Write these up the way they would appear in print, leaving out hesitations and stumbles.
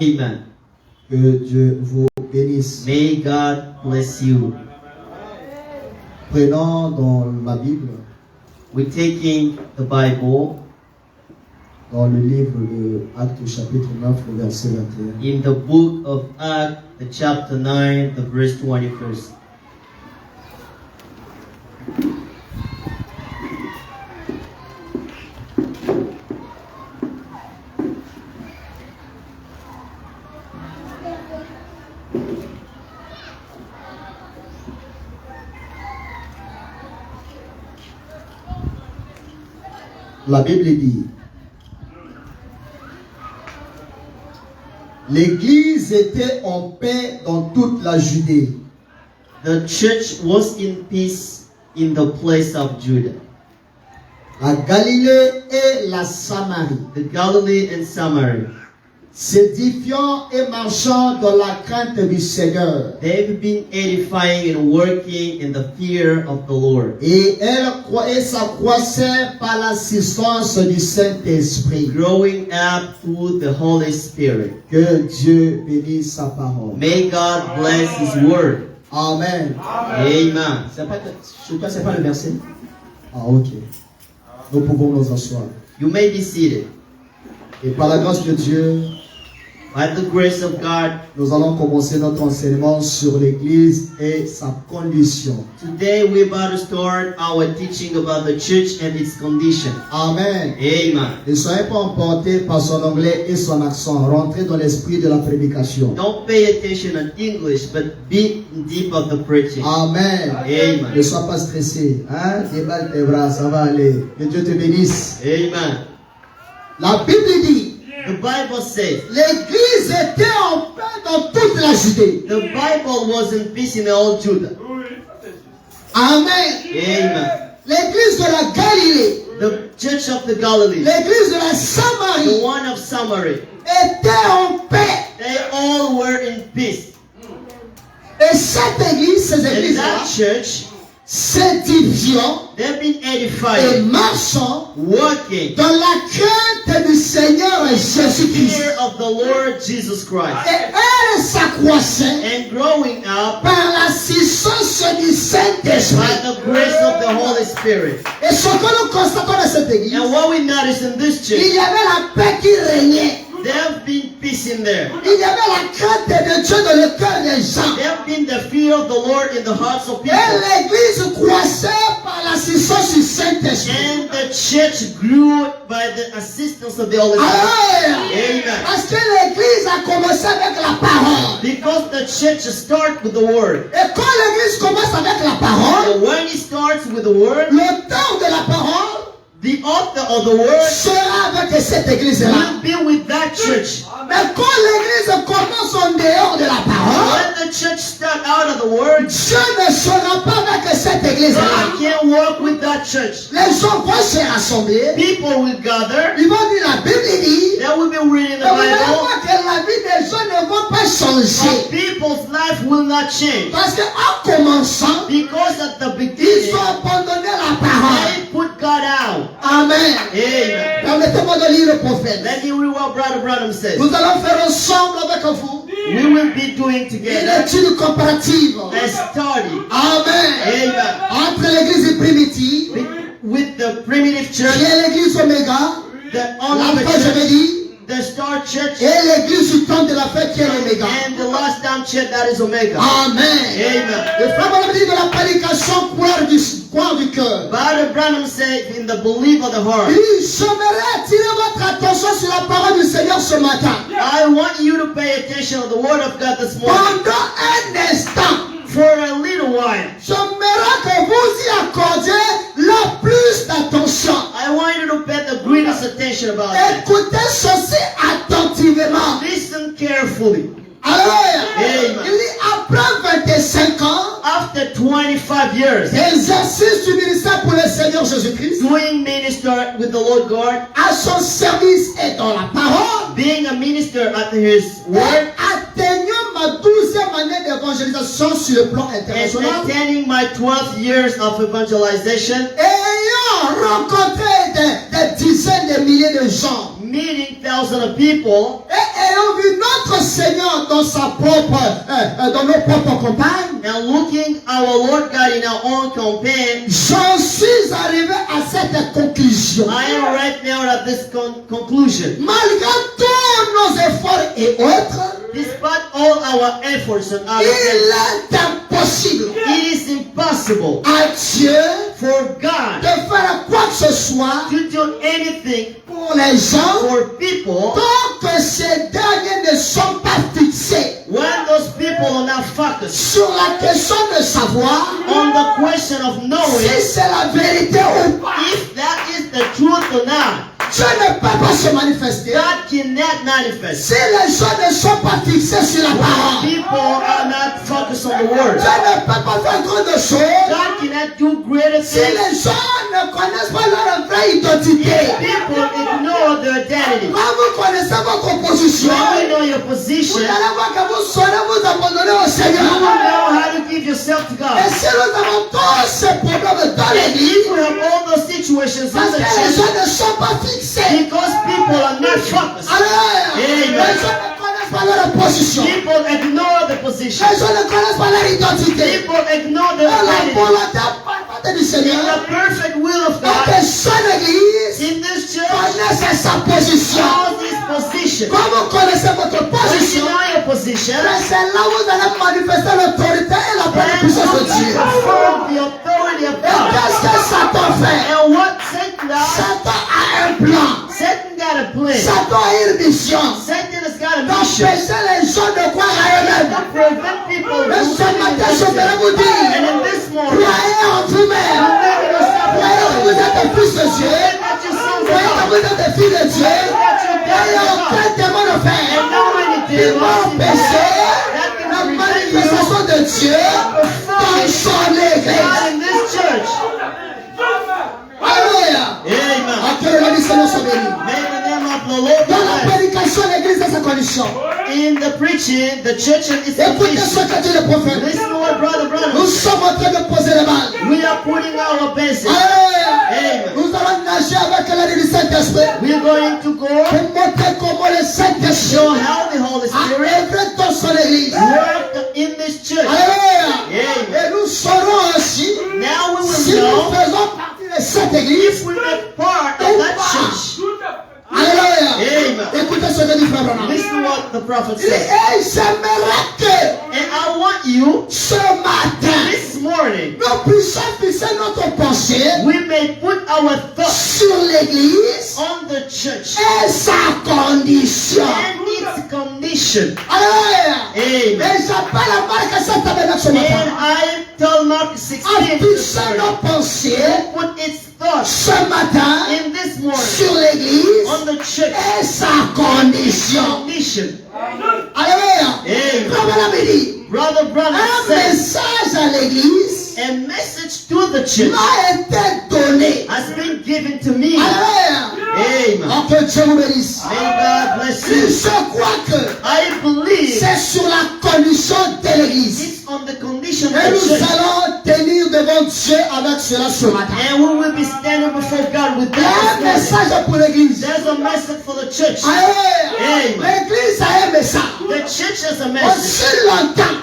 Amen. Que Dieu vous bénisse. May God bless you. Prenons dans la Bible, We're taking the Bible dans le livre de Actes chapitre 9, le verset 21. in the book of Acts, the chapter 9, the verse 21st. La Bible dit, l'Église était en paix dans toute la Judée. The church was in peace in the place of Judah, La Galilée et la Samarie, the Galilee and Samaria. s'édifiant et marchant dans la crainte du Seigneur. They've been edifying and working in the fear of the Lord, Et s'accroissaient par l'assistance du Saint-Esprit. growing up through the Holy Spirit. Que Dieu bénisse sa parole. May God bless His word. Amen. Amen. Chez toi, c'est pas le verset? Ah, ok. Nous pouvons nous asseoir. You may be seated. Et par la grâce de Dieu, By the grace of God, nous allons commencer notre enseignement sur l'Église et sa condition. today we're about to start our teaching about the church and its condition. Amen. Amen. Ne soyez pas emportés par son anglais et son accent. Rentrez dans l'esprit de la prédication. Don't pay attention on English, but be deep of the preaching. Amen. Amen. Ne sois pas stressé. Hein? Déballe tes bras, ça va aller. Que Dieu te bénisse. Amen. La Bible dit, The Bible says l'Église était en paix dans toute la Judée. the Bible was in peace in all Judah. Amen. Amen. L'Église de la Galilée, The church of the Galilee, l'Église de la the Samarie one of Samaria, était en paix. they all were in peace. Et cette Église, ces And églises-là, that church, s'édifiant they've been et edifying, marchant working, dans la crainte du Seigneur Jésus-Christ. fear of the Lord Jesus Christ, Et elle s'accroissait and growing up par l'assistance du by Saint-Esprit. the grace of the Holy Spirit. Et ce que nous constatons dans cette église, And what we notice in this il church, y avait la paix qui régnait. there have been peace in there. Il y avait la crainte de Dieu dans le cœur des gens. There have been the fear of the Lord in the hearts of Et people. l'église croissait par l'assistance du Saint-Esprit. And the church grew by the assistance of the Holy Spirit. Alléluia. Amen. Parce que l'église a commencé avec la parole. Because the church starts with the word. Et quand l'église commence avec la parole, And when it starts with the word, l'auteur de la parole the author of the word sera avec cette église-là. will be with that church. Mais quand l'église commence en dehors de la parole, When the church starts out of the word, Dieu ne sera pas avec cette église-là. God can't work with that church. Les gens vont se rassembler. People will gather. Ils vont dire la Bible dit. They will be reading the Et vous allez Bible. voir que la vie des gens ne va pas changer. But people's life will not change. Parce qu'en commençant, Because at the ils beginning, ont abandonné la parole. they put God out. Amen. Amen. Permettez-moi de lire le prophète. Let me read what Brother Branham says. Nous allons faire ensemble avec vous We will be doing une together étude comparative. a study. Amen. Amen. Entre l'église primitive, With the primitive qui church, est l'église Oméga, the l'alpha Alpha je vais church, dire, the Star church, et l'église du temps de la fête qui est l'Oméga. and the last time church that is Omega. Amen. Amen. Le frère Branham dit de la prédication croire du cœur. Brother Branham said in the belief of the heart. Oui, j'aimerais attirer votre attention sur la parole du Seigneur ce matin. I want you to pay attention to the word of God this morning. Pendant un instant, For a little while, j'aimerais que vous y accordiez le plus d'attention. I want you to pay the greatest attention about it. Écoutez ceci attentivement. Listen carefully. Alléluia. Amen. Il dit après 25 ans, After 25 years exercice du ministère pour le Seigneur Jésus-Christ, doing minister with the Lord God, à son service et dans la parole, being a minister at His et word, atteignant ma 12e année d'évangélisation sur le plan and international, attending my 12 years of evangelization, ayant rencontré des dizaines de milliers de gens, meeting thousands of people, et ayant vu notre notre Seigneur dans dans nos propres campagnes, and looking our Lord God in our own campaign, j'en suis arrivé à cette conclusion. I am right now at this conclusion. Malgré tous nos efforts et autres, Despite all our efforts and our il est impossible it is impossible à Dieu for God de faire quoi que ce soit to do anything pour les gens for people tant que ces derniers ne sont pas fixés when those people are not focused sur la question de savoir on the question of si knowing c'est la vérité ou pas. if that is the truth or not. Dieu ne peut pas se manifester God cannot manifest si les gens ne sont pas fixés sur la when parole. people are not focused on the word. Dieu ne peut pas faire trop de choses God cannot do greater si things les gens ne connaissent pas leur vraie if identité. people ignore their identity. Quand vous connaissez votre position, When you know your vous position, allez voir que vous saurez vous abandonner au you Seigneur. will know how to give yourself to God. Et si nous avons tous ces problèmes dans And l'église, if we have all those situations in parce the que les church, gens ne sont pas fixés. because people are not focused, Alors, Amen. les gens ne connaissent pas leur position. people ignore the position, Les gens ne connaissent pas leur identité. people ignore Et their la identity. volonté parfaite du In Seigneur, the perfect will of pour God, que chaque église in this church, connaisse sa position. all this position. Quand vous connaissez votre When position, you know your position, c'est là où vous allez manifester l'autorité et la pleine then puissance de you Dieu. perform the authority of Et God. qu'est-ce que Satan fait? And what Satan does, Satan a un plan. Satan got a plan. Satan a une mission. Satan has got a mission D'empêcher les gens de croire à eux-mêmes. to prevent people Mais from ce believing in matin, je voudrais vous themselves. dire, And in this morning, croyez en vous-même. believe in yourself. Croyez que vous êtes des fils de Dieu. That your sons Croyez are que God. vous êtes des filles de Dieu. That your Et daughters are God. aucun démon ne And fait. no anything Il va empêcher that la can prevent you manifestation de Dieu dans son église. God in this church. Alléluia. Amen. Que le nom du Seigneur soit béni. May the name of the Lord be Dans la blessed. prédication, l'église est sa condition. In the preaching, the church is Écoutez ce condition. que dit le prophète. Listen to what brother, Nous sommes en train de poser les balles. we are putting our bases. Alléluia. Amen. Nous allons nager avec l'aide du Saint-Esprit We are going to go pour montrer comment le Saint-Esprit show how the Holy a Spirit œuvré dans son église. worked in this church. Alléluia. Amen. Et nous saurons ainsi Now we si will nous know faisons partie de cette église. if we make part of that church. Alléluia. Amen. Écoutez ce que dit Frère Branham. Listen to what the prophet Il dit, says. et j'aimerais que And I want you ce matin, this morning, nous puissions fixer notre pensée we may put our thoughts sur l'église on the church et sa condition. and its condition. Alléluia. Amen. Et j'appelle à Marc 7 avec ce And matin. I tell Mark 16 À this fixer morning, nos pensées put its thoughts ce matin in this morning sur l'église on the church et sa condition. condition. Alléluia. Amen. Comme on avait dit, Brother Branham un says, message à l'église a message to the church m'a été donné. has been given to me. Alléluia. Amen. Oh, que Dieu vous bénisse. May God bless you. Je crois que I believe c'est sur la condition de l'église. it's on the condition of Et the nous church. allons tenir devant Dieu avec cela ce matin. And we will be standing before God with Il y a un that this morning. message pour l'église. There's a message for the church. Alléluia. Amen. L'église a un message. The church has a message. Aussi longtemps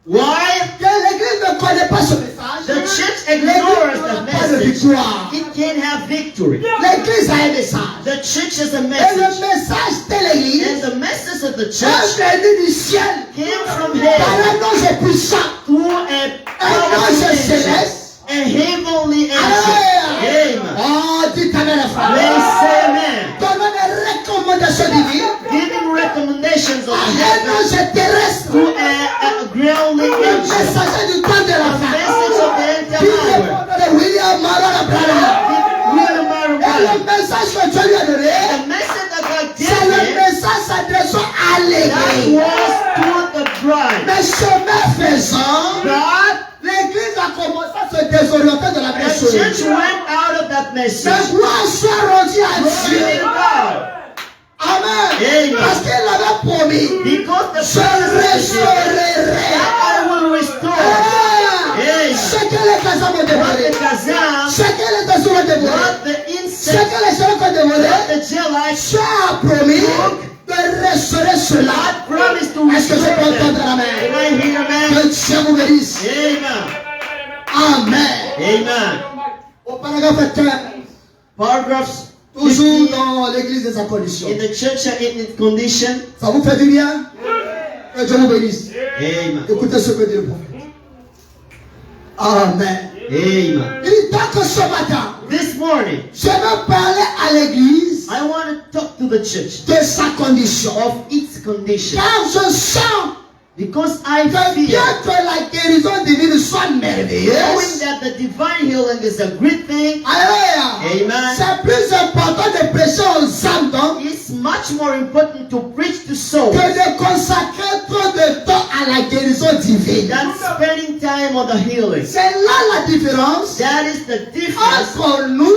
Why? que l'église ne connaît pas ce message, The church l'église ignores the n'aura pas de message. victoire. It can't have victory. L'église a un message. The church has a Et le message. message de l'église And the message of the est church venu du ciel came from par heaven un ange puissant, through un powerful ange angel, céleste. a heavenly angel. Alléluia. Amen. Oh, dites amen, May frère. say amen. Donnons des recommandations divines Giving recommendations of à un heaven ange terrestre, to a groundling le angel. messager du temps de la A fin. message of the end Qui time hour. répond de William Maron Branham. William Marion Et Branham. le message que Dieu lui a donné, The message that God c'est gave le him, message s'adressant à that l'église. was to the bride. Mais chemin faisant, God, l'église a commencé à se désorienter de la vraie the chose. church went out of that message. Mais gloire soit rendue à Glory to Dieu. God. Amen. Amen. Parce qu'il avait promis, Because the je promise is restaurerai. that I will restore Ah, Amen. ce que les casans ont what dévoré, the Kazam, ce que les tasses ont dévoré, what the ce incense, que les gens ont dévoré, what the Jelites, Dieu a promis de restaurer cela to Est-ce que je restore peux them. entendre amen? Can I hear amen? Que Dieu vous bénisse. Amen. Amen. Amen. Au paragraphe 15, Paragraphs toujours 15, dans l'église des conditions. in the church are in its condition. Ça vous fait du bien? Que Dieu vous bénisse. Amen. Écoutez ce que dit le prophète. Amen. Amen. Il dit donc ce matin, This morning, je vais parler à l'église I want to talk to the church de sa condition. of its condition. Car je sens Because I que feel bien que la guérison divine soit knowing merveilleuse, that the divine healing is a great thing. alléluia, Amen. c'est plus important de prêcher aux âmes donc It's much more important to preach to souls que de consacrer trop de temps à la guérison divine. than spending time on the healing. C'est là la différence That is the difference entre nous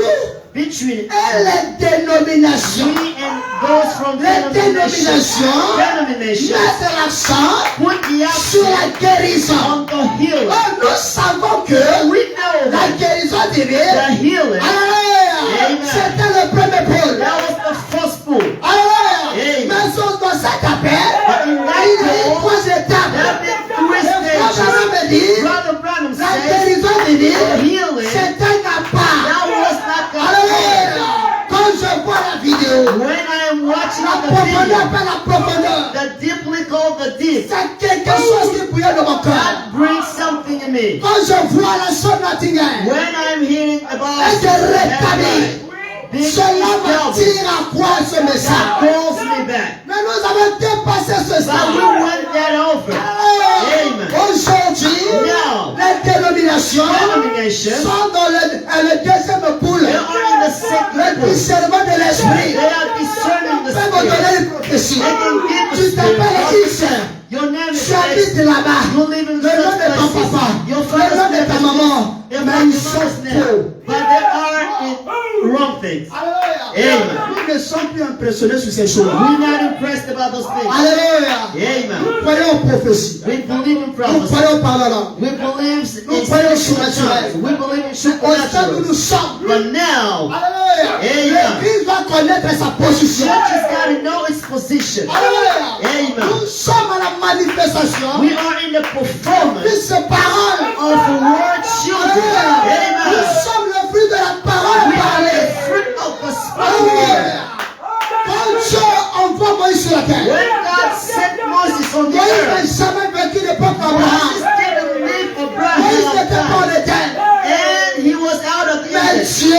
between et les dénominations. me and those from Les denominations. dénominations mettent l'accent Put the sur accent la guérison. on the healing. Or, nous savons que We know la that guérison the divine, healing, alléluia, Amen. c'était le premier pôle. that was the first pool. Alléluia. Amen. Mais dans cet appel, But in that il y a eu call, trois there étapes. have been three Le frère stages. me dit, Brother Branham la says guérison the divine, healing, c'est un appart. that was not the Alléluia. Quand je vois la vidéo, When I am watching la the profondeur video, par la profondeur, the deeply called the deep, c'est quelque chose qui brûle dans mon cœur. that brings something in me. Quand je vois la sonne Nottingham, When I'm hearing about elle se rétablit. big Cela me devil tire à croire ce that message. calls me back. Mais nous avons dépassé ce But stade. we went that over. Amen. Aujourd'hui, Now, les dénominations denomination, sont dans le deuxième poule. they are in the Le second pool. discernement de l'esprit. They are discerning the Fais me spirit. donner une prophétie. They can give the Tu spirit. t'appelles X. Your name is Tu habites là-bas. You live in Le nom de ton such papa. places. Your Le father's nom de name ta is maman. your Mais father's ils sont name. faux. But they are in wrong things. Alléluia. Amen. Nous ne sommes plus impressionnés sur ces choses. We're not impressed about those things. Alléluia. Amen. Nous croyons en prophétie. We believe in Nous prophecy. croyons par la langue. We believe Nous in croyons supernatural. We believe in Au stade où supernatural. nous sommes. But now, Alléluia. Amen. L'église doit connaître sa position. church has got to know its position. Alléluia. Amen. Nous sommes à la manifestation We are in the de performance ces paroles. of the word children. Alléluia. Nous Amen. sommes le fruit de la parole We are parlée. the fruit of the Spirit. Alléluia. Quand Dieu envoie Moïse sur la terre, When God sent Moses on the Moïse n'a earth, jamais vécu l'époque Moses d'Abraham. didn't live Moïse Abraham's n'était pas en time. Éden. And he was out of Mais Eden. Dieu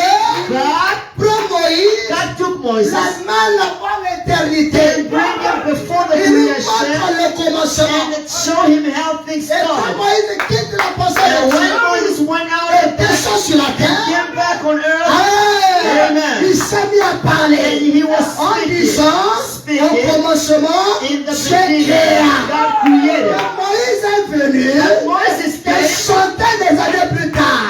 God, prend Moïse, God took Moses l'amène avant l'éternité. and bring him before the Il lui montre creation le commencement. and show him how things Et quand started. Moïse quitte la pensée And de when Dieu, Moses went out et of that, descend sur la terre, came back on earth, Amen. Il s'est mis à and parler he was en speaking. disant, Speaking. au commencement, In the Dieu beginning, créa. God created. Quand Moïse est venu, And Moses des came, centaines d'années plus tard,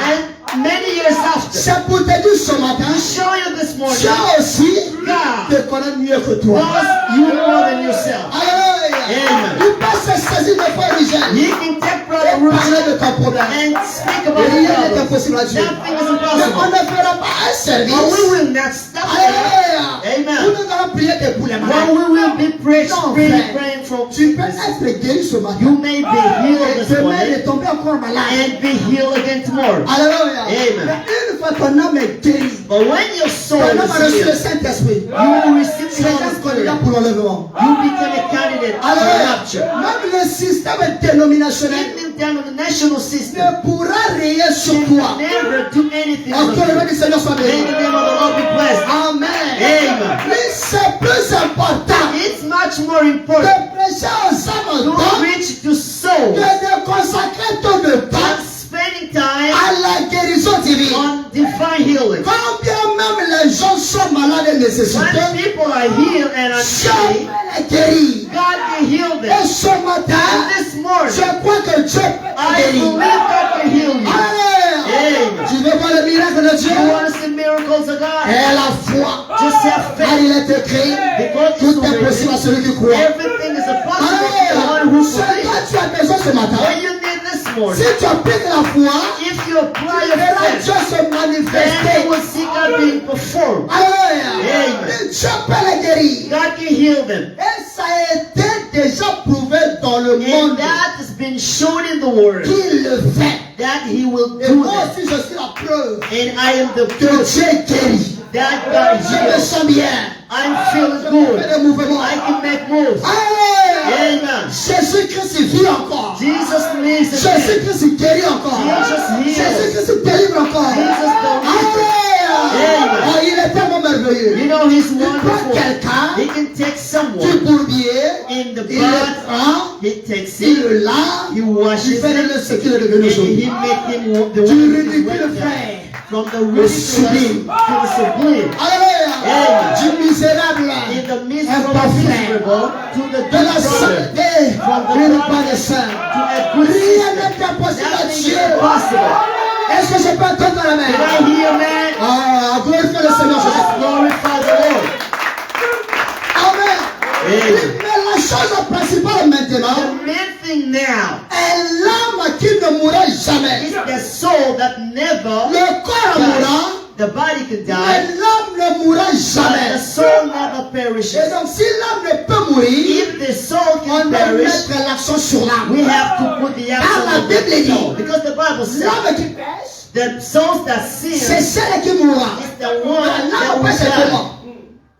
and many years after, c'est pour te dire ce matin, to show you this morning, Dieu aussi God te connaît mieux que toi. knows you more than yourself. Alléluia. Amen. Il peut se saisir de foi Michel You can take Brother et parler Ruth de ton problème. and speak Et about rien the n'est problem. impossible à Dieu. Nothing is Mais on impossible. ne fera pas un service. But we will not stop there. Alléluia. Amen. Nous nous allons prier que pour les When malades. we will be Non, really frère. praying from Tu peux sickness, être guéri ce matin. you may be healed Et this demain morning de tomber encore malade. and be healed again tomorrow. Alléluia. Amen. Mais une fois ton âme est guérie, But when your soul ton âme a is reçu le healed, Saint-Esprit. you will receive C'est the un Holy Spirit. candidat pour l'enlèvement. You become a candidate for Alléluia. rapture. Même le système dénominationnel Even denominational system ne pourra rayer sur can toi. never do anything Oh, for que le nom you. du Seigneur soit May béni. the name of the Lord be blessed. Amen. Amen. Oui, c'est plus important It's much more de important prêcher aux âmes to temps reach to que souls de consacrer tant de temps than spending time à la guérison divine. on divine healing. Quand bien même les gens sont malades et When nécessités, people are healed and are Dieu sick, peut les guérir. God can heal them. Et ce matin, And this morning, je crois que Dieu peut I te believe guérir. God can heal you. Alléluia. Amen. Tu veux voir le miracle de Dieu? You want to see miracles of God? Et la foi. Just have Car faith. il est écrit, Because tout est possible à celui qui croit. everything is possible to the one Alléluia. who Ce que believes. tu as besoin ce matin, What you need this si morning, tu appliques la foi, if you apply tu your verras faith, Dieu se then you manifester. will see God being performed. Alléluia. Amen. Et Dieu peut les guérir. God can heal them. Et ça a été déjà prouvé dans le monde And that has been shown in the Word qu'il le fait. that He will Et do moi that. aussi, je suis la preuve And I am the que proof Dieu guérit. that God Je me heals. sens bien. I'm feeling Je fais good. des mouvements. I can make moves. Amen. Amen. Jésus-Christ il vit encore. Jesus lives in me. Jésus-Christ il guérit encore. Jesus heals. Jésus-Christ il délivre encore. Jesus delivers. Amen. Oh, il est tellement merveilleux. You know He's Il prend wonderful. quelqu'un He can take du someone bourbier, in the il le blood. prend, He takes il it. le lave, He il washes fait de it. lui ce qu'il est devenu And aujourd'hui. He make him the Du one who is ridicule right now. frère. From the ridiculous to sublime. the sublime. Alléluia. Amen. Du misérable. In the midst Un of bon the frère. miserable to the De la good brother. sainteté. From the Une brother part de saint. to a good Rien sister. n'est impossible à Nothing is Dieu. impossible. Est-ce que je peux entendre la Did main? I hear, man? Ah, glorifie le Seigneur Let's Jésus. glorify the Lord. Amen. Amen. Mais la chose principale maintenant The main thing now est l'âme qui ne mourra jamais. is the soul that never Le corps mourra, the body can mais die, l'âme ne mourra but the jamais. soul never Et perishes. donc, si l'âme ne peut mourir, If the soul on can doit perish, mettre l'accent sur l'âme. we have to put the Car accent la on Bible the dit, soul. Because the Bible says l'âme qui pêche, the souls that c'est sin celle qui mourra. is the one that L'âme will pêche die. comment?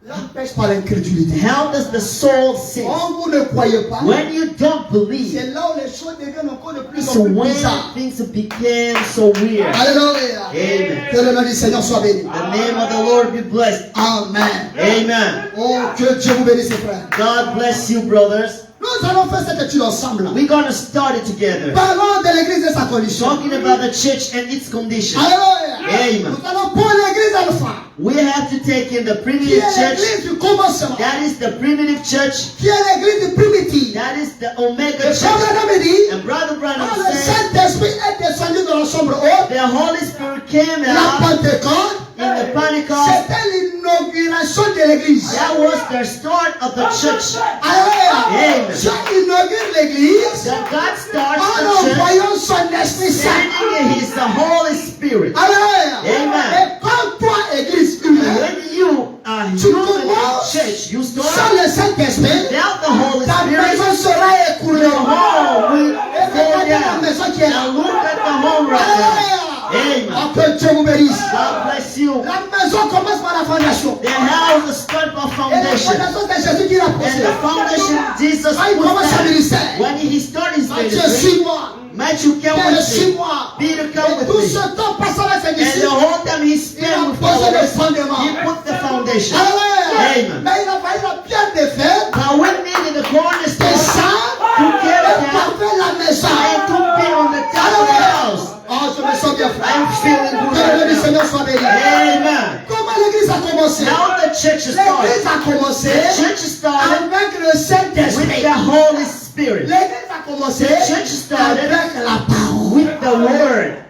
L'âme pêche par l'incrédulité. How does the soul sin? Quand vous ne croyez pas, When you don't believe, c'est là où les choses deviennent encore de plus it's en plus when bizarres. things became so weird. Alléluia. Amen. Que le nom du Seigneur soit béni. The name of the Lord be blessed. Amen. Amen. Oh, que Dieu vous bénisse, frères. God bless you, brothers. Nous allons faire cette étude ensemble. We're going to start it together. Parlons de l'église et sa condition. Talking about the church and its condition. Alléluia. Amen. Nous allons prendre l'église alpha, We have to take in the qui primitive est church. l'église du commencement, That is the primitive church. qui est l'église du primitif. That is the Omega Et comme church. l'homme dit, And Brother Branham quand le said Saint-Esprit est descendu dans la chambre haute, the Holy Spirit came la out Pentecôte, in the Pentecost. c'était l'inauguration de l'église. That was the start of the church. Alléluia. Amen. Dieu inaugure l'église That God starts en the church envoyant son Esprit Saint. sending His Holy Spirit. Alléluia. Amen. Et quand toi, église And humaine, when you are tu human commences in church, you sans start le Saint-Esprit, without the Holy ta Spirit. maison sera écoulée. Your home will Et fall regardez la down. maison qui est là. Now look at the home right now. Alléluia. Amen. Oh, que Dieu vous bénisse. God bless you. La maison commence par la fondation. The house is start by Et la foundation. fondation, c'est Jésus qui l'a And posée. the foundation, Jesus Ah, il put commence son that. ministère. When he started his Matthieu ministry, 6 mois. Matthew came Pierre with 6 me. mois. Peter Et came with tout me. ce temps passé avec ses And the disciples, whole time he il spent a with posé le followers, fondement. he put the foundation. Alléluia. Amen. Mais il a failli la pierre de fer, Now we needed the de cornerstone ça, to get et it down parfait la maison. and to be on the top of the house. Oh, je me sens bien, frère. I'm feeling good Que le nom right du now. Seigneur soit béni. Amen. Comment l'église a commencé? Now the church L'église started. a commencé The church started avec le with Saint-Esprit. the Holy Spirit. L'église a commencé The church started avec la parole. with the word.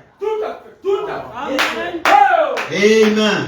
Amen.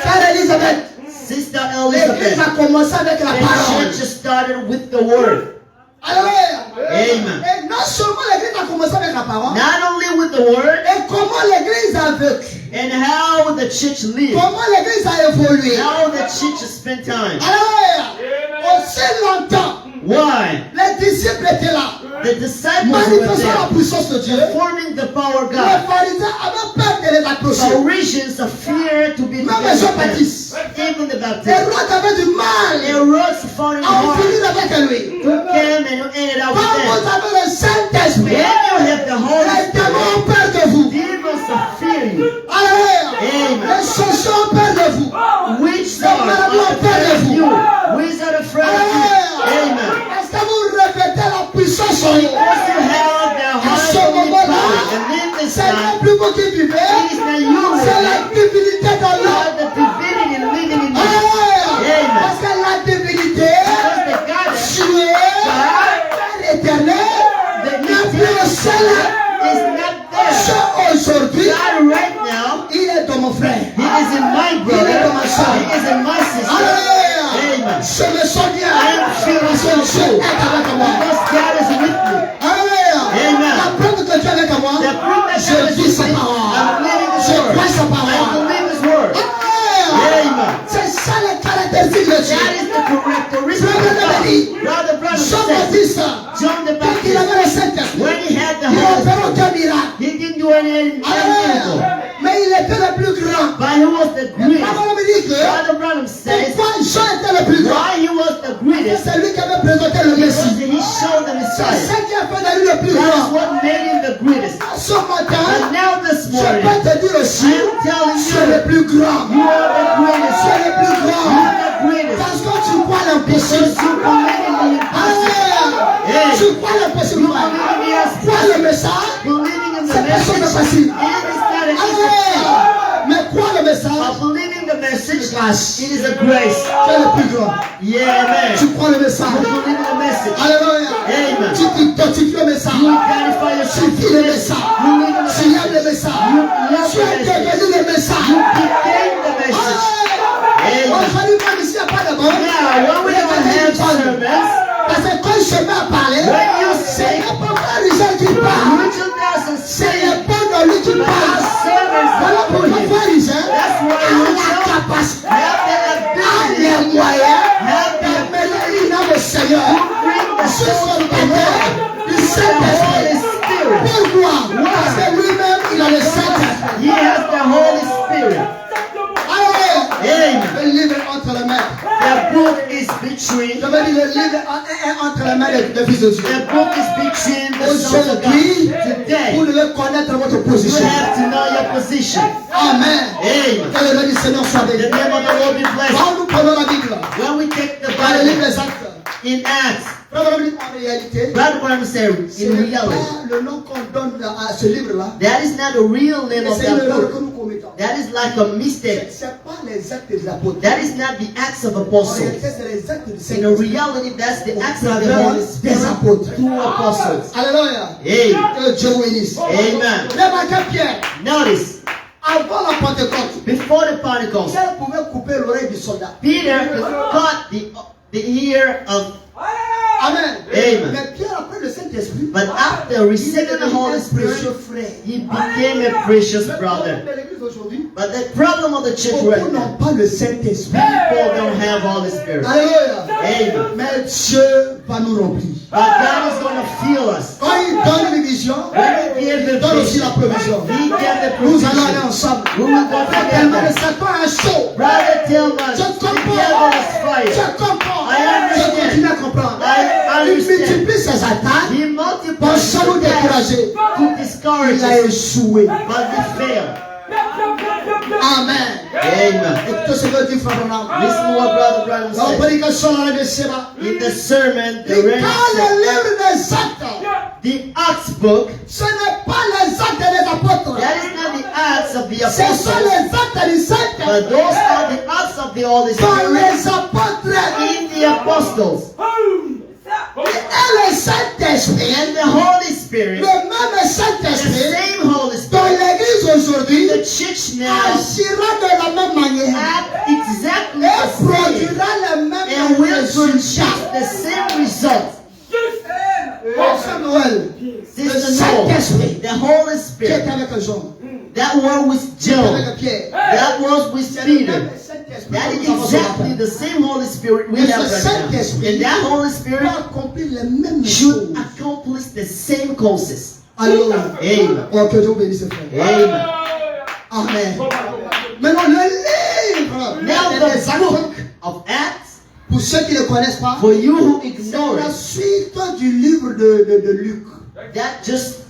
Frère Elisabeth, Sister l'église Elizabeth, a commencé avec la the parole. church started with the word. Alléluia. Amen. Et non seulement l'église a commencé avec la parole, Not only with the word et comment l'église a vécu, and how the church lived, comment l'église a évolué. how the church spent time. Alléluia. Aussi longtemps, Why? les disciples étaient là, The disciples were manifestant la there, puissance de Dieu. forming the power of Les God. pharisiens avaient peur de les approcher. Parisians feared to be Même together with Jean-Baptiste. them. Even the Baptist. Hérode avait du mal Herodes found it à en hard finir avec lui. to come and ended up Quand with vous them. avez le Saint-Esprit, When you have the Holy les démons ont Spirit, peur de vous. demons are fear you. Alléluia. Amen. Les sorciers ont peur de vous. Which are afraid of you? Which are afraid of you? Amen. Parce que vous revêtez la puissance en vous. Because you have the heavenly power. And in this C'est time, non plus vous qui vivez, it is not you c'est living, la divinité dans but l'homme. the divinity living in you. Alléluia. Amen. Parce que la divinité, Because the God that Dieu, Père éternel, n'est plus au ciel. is not there. Aujourd'hui, God right now, il est dans mon frère. He is in my brother. He is in my sister. Alléluia. Amen. Je me sens bien. I am feeling so Dieu good. est avec moi. Because God is with me. Alléluia. Amen. La preuve que Dieu est avec moi, The proof that God je is vis with sa me, parole. I'm living His Je word. crois sa I parole. believe His word. Alléluia. Amen. C'est ça les caractéristiques de Dieu. That is the characteristic of God. Brother, Jean-Baptiste Baptiste, John the quand il Baptist, avait le Saint-Esprit, when he had the il Holy n'opérait Spirit, aucun miracle. he didn't do any miracle. Mais il était le plus grand. But he was the La greatest. parole me dit que Father Branham says pourquoi Jean était le plus grand? why he was the greatest C'est lui qui avait présenté le because Messie. he showed the C'est Messiah. ça qui a fait de lui le plus That is grand. what made him the greatest. Ce matin, But now this je morning, peux te dire aussi, I'm telling c'est le you, plus grand. you are the greatest. C'est le plus grand. You're the greatest. Parce que tu crois Because l'impossible. you believe in the impossible. Alléluia. Tu crois l'impossible. You believe in the Crois le message. Believing in the C'est personne de message. facile. It is not an easy Alléluia. Mais crois le message. But believing the message, Grâce. it is a grace. Tu es le plus grand. Yeah, amen. Tu crois le message. You believe in the message. Alléluia. Amen. Tu t'identifies au message. You identify yourself Tu vis le message. You live in the Tu aimes le message. message. You love Tu the es message. devenu le message. You became the message. Amen. Aujourd'hui, même ici, il n'y a pas de bon. Now, when we don't have sermons, Parce que quand je mets à parler, when you c'est say, pas pourquoi les gens qui parlent. Richard doesn't C'est say, le bon de lui qui but parle. our servants Voilà are pourquoi for him. frère Richard That's why a la Richard capacité, have the a ability, les moyens have the d'amener l'âme au Seigneur. bring the Sur soul son of the baptême du Lord, the Holy Saint-Esprit. Spirit. Pourquoi? Parce que lui-même, il a le Saint-Esprit. He has the Holy Spirit. Allez, Amen. le livre est entre les mains. The book is between. Je veux dire, le livre est entre les mains des fils de Dieu. The book is between the sons of God. Aujourd'hui, Today, vous devez connaître votre you position. have to know your position. Amen. Amen. Que le nom du Seigneur soit The béni. name of the Lord be blessed. Quand nous prenons la Bible, When we take the dans le livre Bible des Actes, in Acts, en réalité, Brother Branham said, ce in n'est reality, pas le nom qu'on donne à ce livre-là. that is not the real name of C'est that l'erreur que book. nous commettons. That is like a mistake. Ce n'est pas les actes des apôtres. That is not the Acts of En Apostles. réalité, c'est les actes du In Saint-Esprit. reality, that's the Au Acts of the travers Holy des Spirit apôtres. through apostles. Alléluia. Amen. Que Dieu vous bénisse. Amen. Remarquez Pierre, Notice, avant la Pentecôte, before the Pentecost, Pierre pouvait couper l'oreille du soldat. Peter caught the ear of. Amen. Amen. Mais Pierre, après le Saint-Esprit, But after receiving the Holy Spirit, he became a precious brother. de l'église aujourd'hui, But the problem of the church beaucoup right now, n'ont pas le Saint-Esprit. people don't have Holy Spirit. Alléluia. Amen. Mais Dieu va nous remplir. But God is going to fill us. Quand il donne une vision, When He gives il the donne aussi vision, la provision. He gave the Nous allons aller provision. ensemble. We will go Tellement le together. Satan a chaud. Brother Tillman, Je the comprends. devil is fire. Je comprends. I understand. Je continue à comprendre. I Il understand. multiplie ses attaques. He multiplied Pensant nous décourager. to discourage Il a us, échoué. but we failed. Amen. Amen. Écoutez ce que dit Frère Branham. Listen to what Brother Branham Dans la said. prédication dans le Sébat. In the sermon, the Quand Reverend le said, livre des actes, the Acts book, ce n'est pas les actes des apôtres. that is not the Acts of the Ce sont apostles, les actes du but Saint-Esprit those are the Acts of the Holy dans Spirit les apôtres. in the apostles. Et le Saint-Esprit, And the Holy Spirit, le même the Saint-Esprit, same Holy dans Spirit, l'église aujourd'hui, the church now agira de la même manière act exactly et the same produira les mêmes and will produce résultats. the same result. C'est Noël. This Le is the Lord, Saint-Esprit the Holy qui est Spirit. avec Jean, That word was John. avec Pierre. That was with C'est le Peter. même Saint-Esprit That que is nous avons ce exactly matin. the same Holy Spirit we Et ce have right now. Saint-Esprit And that Holy peut Spirit accomplir les mêmes should choses. accomplish the same causes. Alléluia. Amen. Oh, que Dieu vous bénisse, frère. Amen. Amen. Maintenant, le livre Now des the actes, book of Acts, pour ceux qui ne le connaissent pas, for you who c'est ignore la it, suite du livre de Luc. that just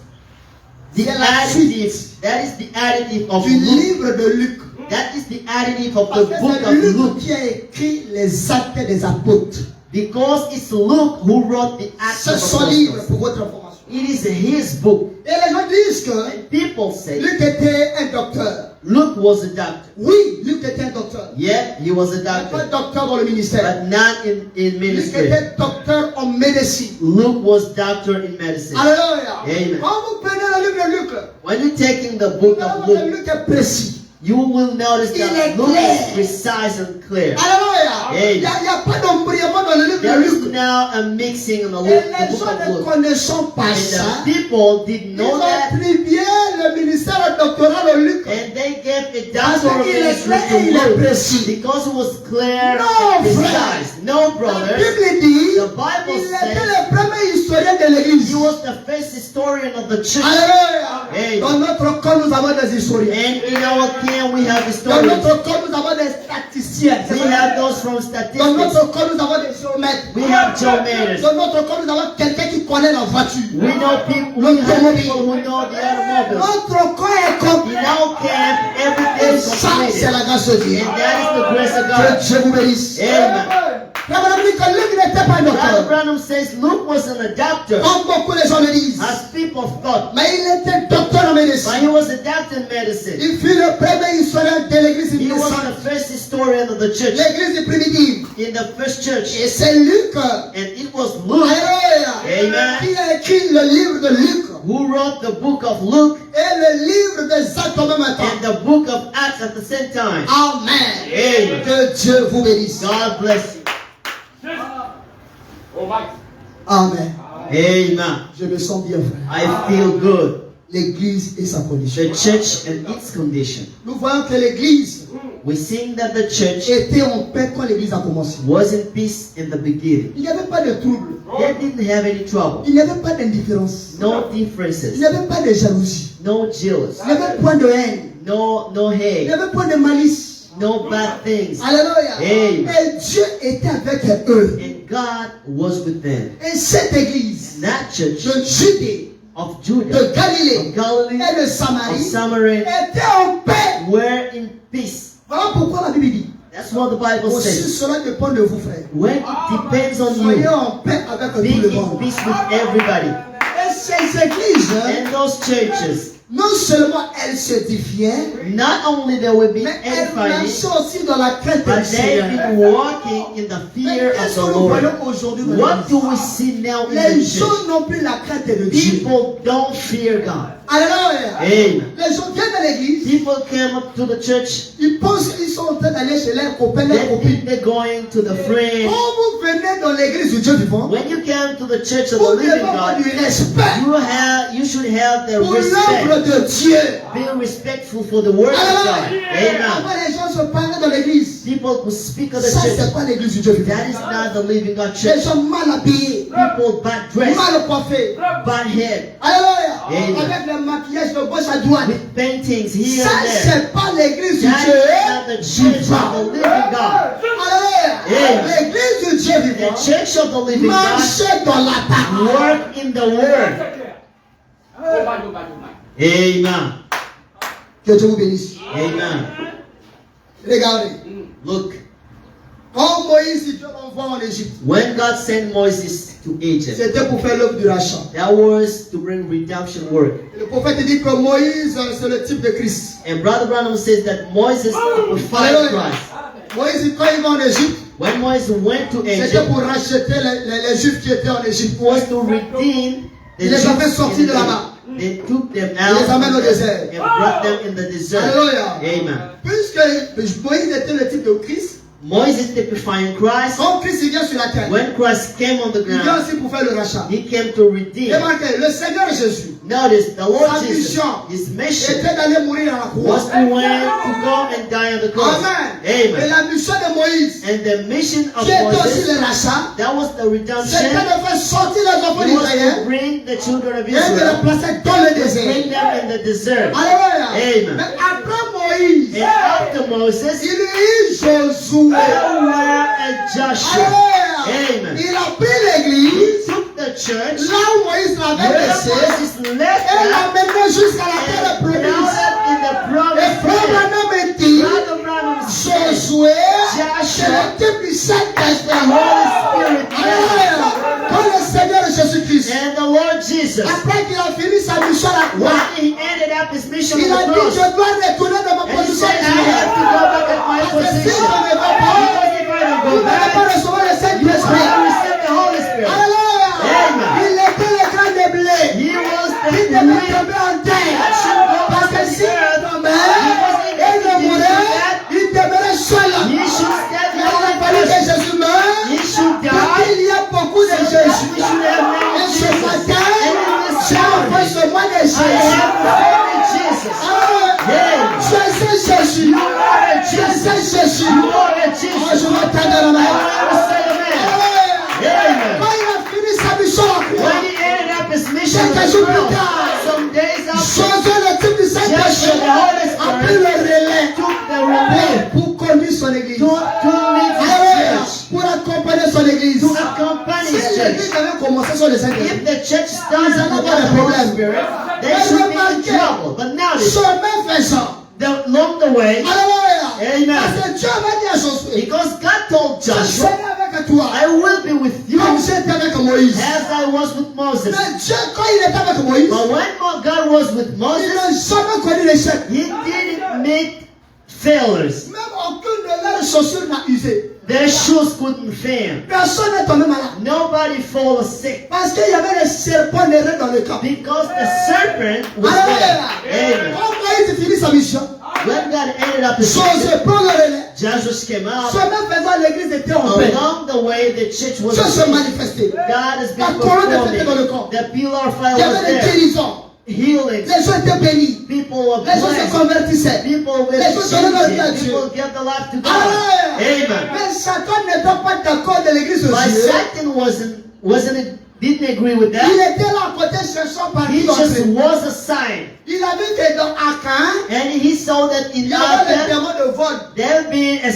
the C'est la additive. That is the additive of Du Luke. livre de Luc. That is the additive of Parce the que book c'est of Luc Luke. qui a écrit les actes des apôtres. Because it's Luke who wrote the Acts C'est of son livre Apostles. pour votre information. It is his book. Et les gens disent que And people say Luc était un docteur. Luke was a doctor. Oui, Luc était un docteur. Yet he was a Mais pas doctor, docteur dans le ministère. but not in Luc ministry. était docteur en médecine. Luke was doctor in medicine. Alléluia. Amen. Quand vous prenez le livre de Luc, When you're taking the book vous of allez voir que Luke, Luc est précis. you will notice Il est that Luke clair. is precise and clear. Alléluia. Amen. Il n'y a pas d'embrouillement dans le livre de There is Luc. now a mixing in the, Et Luke, the les book gens of ne Luke. connaissant pas ça, And the people didn't ils know ont that. pris bien le ministère doctoral au Luc. And they gave a Parce doctoral qu'il est ministry clair et il to est Luke précis. because it was clear No, and frère. precise. No, La brothers. Bible dit, The Bible il était says le premier historien de l'église. he was the first historian of the church. Alléluia. Amen. Dans notre corps, nous avons des historiens. And in our camp, we have Dans historians. notre corps, nous avons des statisticiens. We have those from Dans statistics. notre corps, nous avons des géomètres. We have geometers. Dans notre corps, nous avons quelqu'un qui connaît la voiture. We know people. We have people who know the automobiles. Notre corps est In complet. our camp, everything Et is ça, c'est completed. la grâce de Dieu. And that is the grace of Que God. Dieu vous bénisse. Amen. La Bible dit que Luc n'était pas un Brother docteur. Branham says Luke wasn't a doctor, Comme beaucoup de gens le disent. as people thought, Mais il était docteur en but médecine. he was a doctor in medicine. Il fut le premier historien de l'église He was naissante. the first historian of the church, L'église primitive. in the first church. Et c'est Luc, And it was Luke Alléluia, qui a écrit le livre de Luc who wrote the book of Luke et le livre des Actes en même temps. and the book of Acts at the same time. Amen. Amen. Que Dieu vous bénisse. God bless you. Amen. Amen. Je me sens bien, frère. I feel good. L'église et sa condition. The church and its condition. Nous voyons que l'église We sing that the church était en paix quand l'église a commencé. was in peace in the beginning. Il n'y avait pas de trouble. They didn't have any trouble. Il n'y avait pas d'indifférence. No Il differences. n'y avait pas de jalousie. No jealous. Il n'y avait point de haine. No Il n'y hate. avait point de malice. No bad things. Alléluia. Amen. Et Dieu était avec eux. And God was with them. Et cette église That church de Judée, of de Judah, Galilée of Galilee, et de of Samarie Samaria était en paix. were in peace. Voilà pourquoi la Bible dit. That's what the Bible Aussi says. cela dépend de vous, frères. When it depends on Soyez you, en paix avec be tout le in monde. peace with everybody. Et ces églises, And those churches, non seulement elles s'édifiaient, not only they will be mais elles edifying, marchaient aussi dans la crainte but du they've Seigneur. been walking in the Mais fear of qu'est-ce the que nous Lord. voyons aujourd'hui dans What do l'église? we see now in Les the gens church? n'ont plus la crainte de Dieu. People don't fear God. Alléluia. Amen. Les gens viennent à l'église, People came up to the church. ils pensent qu'ils sont en train d'aller chez leurs copains, They leurs copines. think they're going to the friend. Quand vous venez dans l'église du Dieu vivant, When you come to the church of vous the devez living avoir God, du respect you should have the pour l'œuvre respect. de Dieu. Be respectful for the word of God. Alléluia. Amen. Avant les gens se parlent dans l'église, People who speak of the ça church, c'est pas l'église du Dieu vivant. that is not the living God Les church. gens mal habillés, People bad dressed, mal coiffés. bad head, Alléluia. Amen. Avec le maquillage de gauche à droite. with paintings here Ça and there. c'est pas l'église du That is not Dieu the church of vivant. the living God. Alléluia. Amen. L'église du Dieu The vivant church of the living God marchez dans la parole. work in the word. Amen. Que Dieu vous bénisse. Amen. Regardez. Look, Quand Moïse Dieu l'envoie en Égypte, when God sent Moses to Egypt, c'était pour faire l'œuvre du rachat. that was to bring redemption work. Et le prophète dit que Moïse, c'est le type de Christ. And Brother Branham says that Moses typified Alléluia. Christ. Moïse, quand il va en Égypte, When Moses went to c'était Egypt, pour racheter les Juifs qui étaient en Égypte. it was to redeem the Il les a fait Jews sortir in de là-bas. They took them Il les amène au out désert. and brought them in the desert. Alléluia. Amen. Puisque Moïse était le type de Christ, Moses typifying Christ. quand Christ il vient sur la terre, When Christ came on the il vient ground, aussi pour faire le rachat. he came to redeem. Remarquez, le Seigneur Jésus Notice the Lord Sa Jesus, mission his mission était d'aller mourir à la was croix. to went to go and die on the cross. Amen. Et Amen. la mission de Moïse, And the mission of qui était aussi Moses, le rachat, that was the c'était redemption. de faire sortir les enfants It was to d'Israël bring the children of et de les Israel, placer dans le bring désert. them in the desert. Alléluia. Amen. Mais après Moïse, And after Moses, il y eut Josué. there were a Joshua. Alléluia. Amen. Il a pris l'église, He took the church là où Moïse l'avait where laissé, Moses left et them l'a mené jusqu'à la terre and promise. brought them in the Et promised Frère land. Branham me dit, Brother Branham said, Josué, Joshua, c'est le type du the Saint-Esprit. Holy Spirit Alléluia. Quand le Seigneur Jésus-Christ, and the Lord Jesus, après qu'il a fini sa mission à la when croix, he ended up his mission il on a the dit, cross, je dois retourner dans ma and he position said, I have to go back at my Parce que si position. je ne vais pas, Because if I don't vous go n'allez pas back, recevoir le you Saint-Esprit. will receive the Holy Spirit. Alléluia. Amen. Il était le grain de blé. He was the Il devait wheat. tomber en That terre. should go Parce back que to si the il earth. tombait, il ne mourait, il demeurait seul. He should stand Il a fallu que alone. Jésus meure. He should Parce die qu'il y a beaucoup Jésus. You are a Oh, je Jesus. veux tendre la main. I will say amen. Amen. Quand il a fini sa mission à When croix, he ended up his mission on quelques the jours plus cross, tard, some days after, Josué, le type du Saint-Esprit, a pris le relais took the relay pour conduire son église. to lead his Alléluia. church, Pour accompagner son église. to accompany Si his church. l'église avait commencé sur le Saint-Esprit, If the church started Ils without avaient the des Holy problèmes. Spirit, they Mais should be in remarquez, trouble. But now, chemin faisant, along the way, alléluia. Amen. Parce que Dieu avait dit à Josué, because God told je Joshua, serai avec toi, I will be with you comme j'étais avec Moïse. as I was with Moses. Mais Dieu, quand il était avec Moïse, But when God was with il Moses, n'a jamais connu l'échec. he didn't make failures. Même aucune de leurs chaussures n'a usé. Their shoes couldn't fail. Personne n'est tombé malade. Nobody fall sick Parce qu'il y avait des serpents nerveux dans le camp. because the serpent was Alléluia. there. Amen. Quand Moïse finit sa mission, When God ended up his Josué mission, prend le relais. Joshua came out. Chemin faisant, l'église était en paix. Along the way, the church was Dieu se there. manifestait. God has La been colonne était dans le performing. camp. The pillar of Il fire y was avait des there. guérisons. Healing. Les gens étaient bénis. People were Les gens se blessed. convertissaient. People were Les gens donnaient leur vie à changing. Dieu. People gave their life to God. Alléluia. Amen. Mais Satan n'était pas d'accord de l'église But aussi. Satan didn't agree with Il that. était là à côté cherchant par He qui just entrer. was a sign. Il a vu que dans Akan, And he saw that il in y avait le Achan, démon de vol. there being a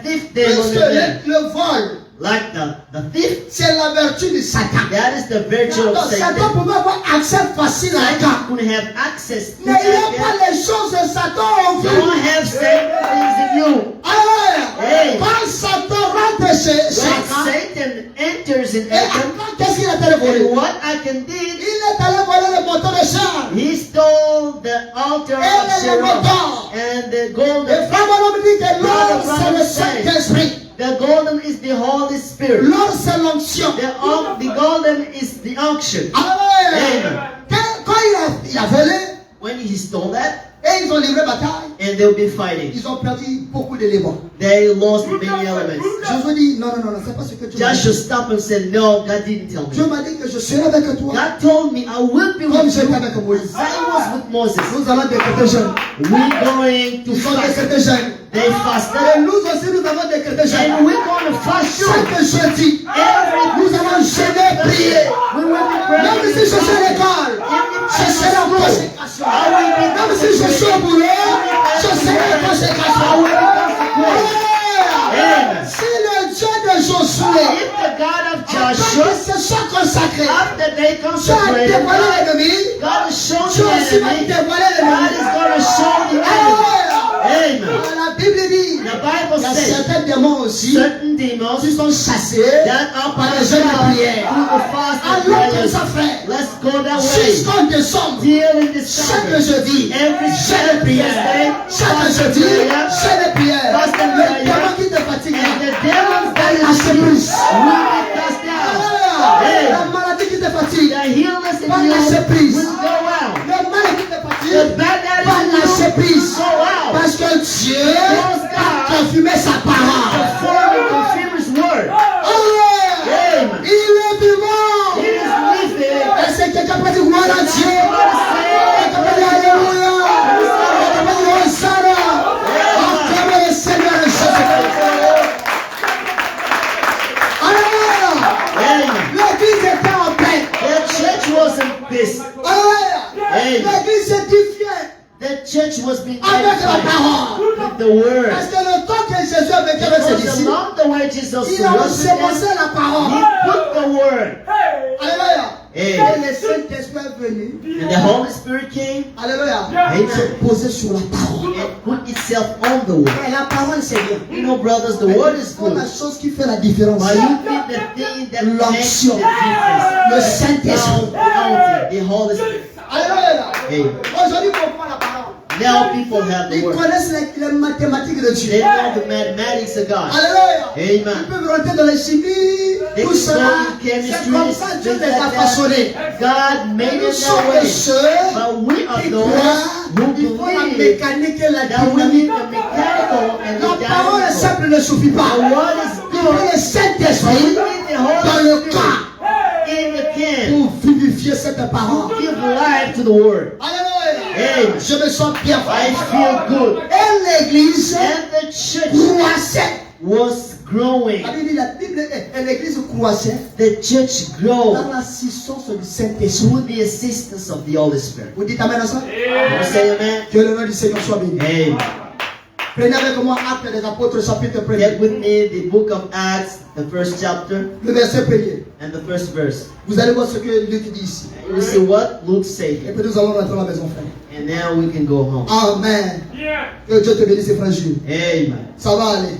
thief demon Puisque there. le vol, Like the thief, c'est la vertu de Satan. that is the virtue Donc of Satan Satan. pouvait avoir accès facile à Satan Akan. could have access to Mais il n'y a pas that. les choses de Satan en Don't vous. have same things in you. Alléluia. Hey. Quand Satan rentre chez When Akan, Satan enters in et Achan, Akan, qu'est-ce qu'il a allé voler? and what Achan did, Il est allé voler le moteur de char. he stole the altar Et of le Sharon moteur. and the Et golden. frère Bonhomme dit que l'or, c'est le Saint-Esprit. The golden is the Holy Spirit. L'or, c'est l'onction. The golden is the unction. Alléluia. Quand il a volé, When he stole that, et ils ont livré bataille, and they'll be fighting. ils ont perdu beaucoup d'éléments. They lost many elements. Josué dit, non, c'est pas ce que tu m'as Joshua dit. stopped and said, no, God didn't tell Dieu me. m'a dit que je serai avec toi, God told me I will be comme with you j'étais avec Moïse. as I was with Moses. Nous allons décréter jeûne. We're going to Ils ont fast. décrété jeûne. They Et fasted. nous aussi, nous avons décrété jeûne. And we're going to fast too. Chaque jeudi, nous allons jeûner, prier. We will be praying. Même si je suis à l'école, je serai en consécration. Même si je suis au boulot, je serai en consécration. Amen. Si le Dieu de Josué, If the God of après Joshua, qu'ils se soit consacré, after they Dieu a consecrated, dévoilé l'ennemi, God is showing Dieu aussi the va enemy. dévoiler God l'ennemi. is going to show the enemy. Amen. La Bible dit, The Bible il y a says certains démons aussi certain demons qui sont chassés. that are Par by les jeûnes et prières. through the fast and Alors comme prayers. ça, frère, Let's go that way. jusqu'en décembre, Till in chaque December. jeudi, Every jeûne et prière. Thursday, Chaque fast and jeudi, prayer. jeûne et prière. Fast and Le prayer. démon qui te fatigue, And the devils that à is ce plus. will be cast out. La maladie qui te fatigue, The illness in Par you lâcher prise. will go out. le mal qui te The fatigue, bad that par is lâcher in you prise. go out. Parce que Dieu a confirmé sa parole. Perform and confirm His word. Alléluia. Amen. Il est vivant. It is living. Est-ce que quelqu'un peut dire gloire à Dieu? Quelqu'un peut dire Alléluia. Quelqu'un peut dire Hosanna. Acclamez le Seigneur Jésus-Christ. Alléluia. Amen. L'église était en paix. The church was in peace. Alléluia. L'église s'édifiait The church was being avec la edified parole. with the word. Parce que le temps que Jésus a vécu avec ses Because disciples, along the way Jesus il a was with them, semé la He parole. put the word. Alléluia. Et Amen. le Saint-Esprit est venu. And the Holy Spirit came Alléluia. Amen. Se poser sur la parole. and put itself on the word. Et la parole, c'est bien. You know, brothers, the word is C'est good. la chose qui fait la différence. But you think the thing that makes L'onction. the difference. Le Saint-Esprit. The Holy Spirit. Alléluia. Amen. Aujourd'hui, on comprend la parole. Now people have the Ils word. connaissent les mathématiques de Dieu. They know the mathematics of God. Alléluia. Ils Amen. peuvent rentrer dans la chimie, They tout can ça. go in C'est chemistry, comme ça que Dieu things les a like façonnés. that. God made Nous it sommes that way. ceux But we are qui those croient who qu'il faut la believe mécanique et la that we need dynamique. the mechanical and La the parole est dynamical. simple ne suffit pas. The word is Il faut good. le Saint-Esprit We need the dans Holy le Spirit cas in the can. pour vivifier cette parole. Give life to the word. Alléluia. Amen. Je me sens bien. I feel good. Et l'église And the church croissait. was growing. La Bible et l'église croissait The church grew dans l'assistance du Saint-Esprit. through the assistance of the Holy Spirit. Vous dites amen à ça? You say amen? Que le nom du Seigneur soit béni. Amen. Prenez avec moi Actes des Apôtres chapitre 1er. Get with me the book of Acts, the first chapter Le verset 1er. and the first verse. Vous allez voir ce que Luc dit ici. You will see what Luke said Et here. puis nous allons rentrer à la maison, frère. And now we can go home. Amen. Que Dieu te bénisse, frère Jules. Amen. Ça va aller.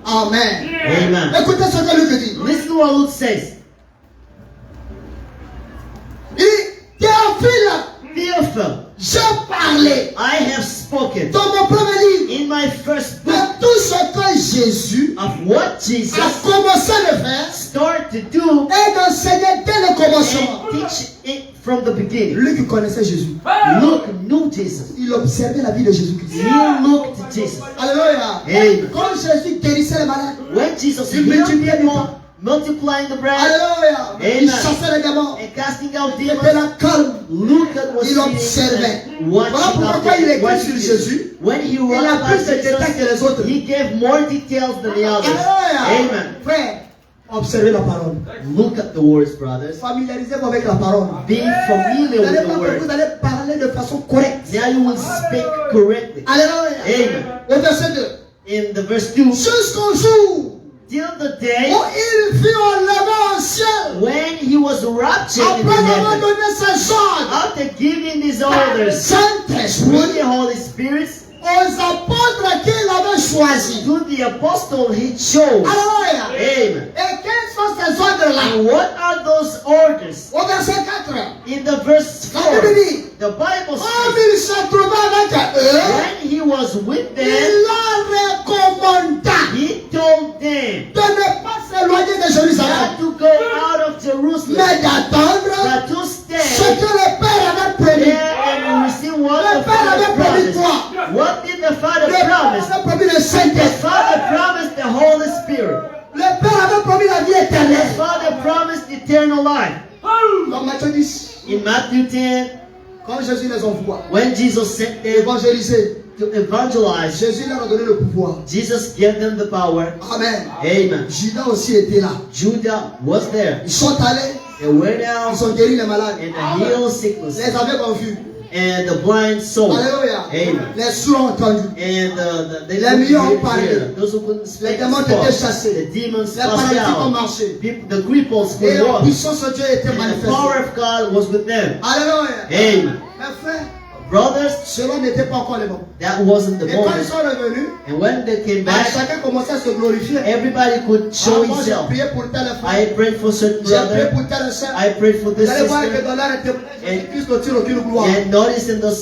Amen. Amen. Écoutez ce que Luc dit. Listen to what Luke says. Il dit, Théophile, Theophil, j'ai parlé I have spoken dans mon premier livre in my first book de tout ce que Jésus of what Jesus a commencé à faire started to do et d'enseigner dès le commencement. and teach it from the beginning. Luc connaissait Jésus. Luke knew Jesus. Il observait la vie de Jésus-Christ. He looked at Jesus. Alléluia. Amen. Quand Jésus guérissait les malades. When Jesus Il healed multipliait les people, pains. multiplying the bread Alléluia. Amen. Il chassait les démons. and casting out Il était demons, là calme. Luke was Il sitting observait. and Voilà watching pourquoi out quand il écrit watching sur Jesus. Jésus, When he il wrote a about plus de détails que les Jesus, autres. he gave more details than the others. Alléluia. Amen. Frère, observez la parole. Look at the words, brothers. Familiarisez-vous avec la parole. Be familiar with the Vous word. allez parler de façon correcte. Now you will speak correctly. Alléluia. Amen. Au verset 2. In the verse 2, Jusqu'au jour till the day où il fut enlevé au ciel. when he was raptured into Après avoir heaven, donné ses ordres. after giving these orders through Saint-Esprit the Holy Spirit aux apôtres qu'il avait choisis. to the apostle he chose. Alléluia. Amen. Et quels sont ces ordres-là? And what are those orders? Au verset 4. In the verse La 4, Bible dit, the Bible comme says, il se trouvait avec eux, when he was with them, il leur recommanda he told them de ne pas s'éloigner de Jérusalem, not to go out of Jerusalem, mais d'attendre but to ce stay que le Père avait promis. there and receive what Le the Père Father avait promis promised. quoi? What did the Father Le Père promise? avait promis le The Saint-Esprit. Father promised the Holy Spirit. Le Père avait promis la vie The éternelle. Father promised eternal life. Dans Matthieu 10, In Matthew 10, quand Jésus les envoie when Jesus sent them évangéliser, to evangelize, Jésus leur a donné le pouvoir. Jesus gave them the power. Amen. Amen. Judas aussi était là. Judah was there. Ils sont allés, They went ils out ont guéri les malades. and healed sickness. Les aveugles vus. And the blind saw. Alléluia. Amen. Les sourds ont entendu. And they Les couldn't muets ont hear. parlé. Those who couldn't Les speak démons spoke. étaient chassés. The demons Les cast paralytiques ont out. marché. The cripples Et could la walk. puissance de Dieu était And the manifestée. power of God was with them. Alléluia. Amen. Mes frères, Brothers, cela n'était pas encore le moment. that wasn't the Et quand ils moment. sont revenus, And when they came bah, back, chacun commençait à se glorifier. everybody could show Ah, moi, j'ai himself. prié pour tel I frère. prayed for certain J'ai prié brother. pour tel soeur. I prayed for Vous this allez voir que sister. dans leur témoignage, Jésus-Christ ne tire aucune gloire. And notice in the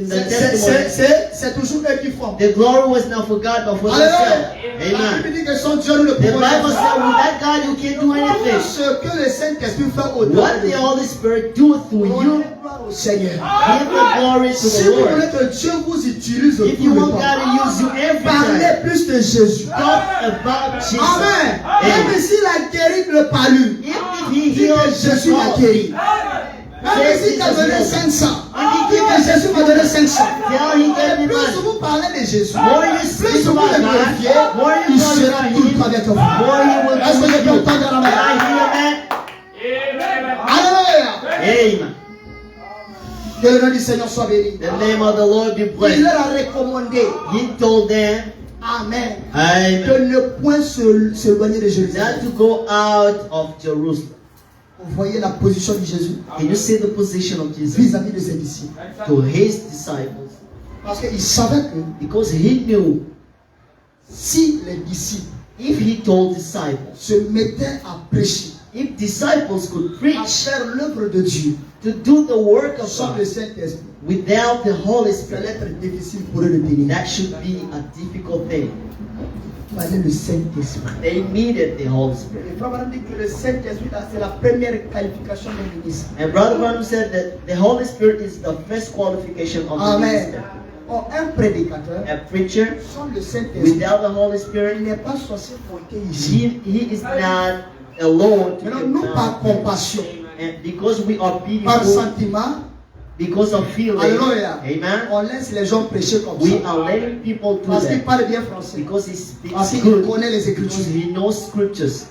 testimony, C'est toujours eux qui font. the glory was not for God, but for Alléluia. themselves. La Amen. Bible dit que sans Dieu, nous ne The pouvons rien Bible faire. said, with that God, you can't do anything. Ce que le Saint-Esprit fait au What the Holy Spirit do through you, gloire au Seigneur. give the glory to Si the vous Lord. voulez que Dieu vous utilise If you tout le want temps, God to use you every parlez time, plus de Jésus. talk about Jesus. Amen. Amen. Même s'il a guéri le palu, If he dit que heals Jésus the m'a cause, guéri. Même s'il t'a donné 500, dit que Jésus m'a donné 500. tell he gave me Plus money. vous parlez de Jésus, More you plus speak vous about le God, glorifiez, more you il talk sera about tout le him, temps avec vous. more he will Est-ce que be je with peux you. entendre la Can main? I hear that? Alléluia. Amen. Que le nom du Seigneur soit béni. The name of the Lord be Il blessed. leur a recommandé, He told them, Amen, Amen, de ne point s'éloigner de not Jérusalem. to go out of Jerusalem. Vous voyez la position de Jésus Can you see the position of Jesus vis-à-vis de ses disciples. to his disciples? Parce qu'il savait que Because he knew si les disciples if he told disciples, se mettaient à prêcher, if disciples could à preach, faire l'œuvre de Dieu to do the work of sans God le Saint-Esprit, without the Holy ça allait Spirit, être difficile pour eux de tenir. that should be a difficult thing. Il fallait le Saint-Esprit. They needed the Holy Et Spirit. Frère Branham dit que le Saint-Esprit, là, c'est la première qualification d'un ministre. And Brother Branham said that the Holy Spirit is the first qualification of the Amen. minister. Or, un prédicateur, A preacher sans le Saint-Esprit, without the Holy il Spirit, n'est pas censé porter ici. he is not alone to Maintenant, give nous, par down. compassion, And because we are par beautiful, sentiment, because of feeling. Alléluia. Amen. On laisse les gens prêcher comme We ça. are letting people do Parce qu'il that parle bien français. because he speaks Parce qu'il good, connaît les because Écritures. he knows scriptures.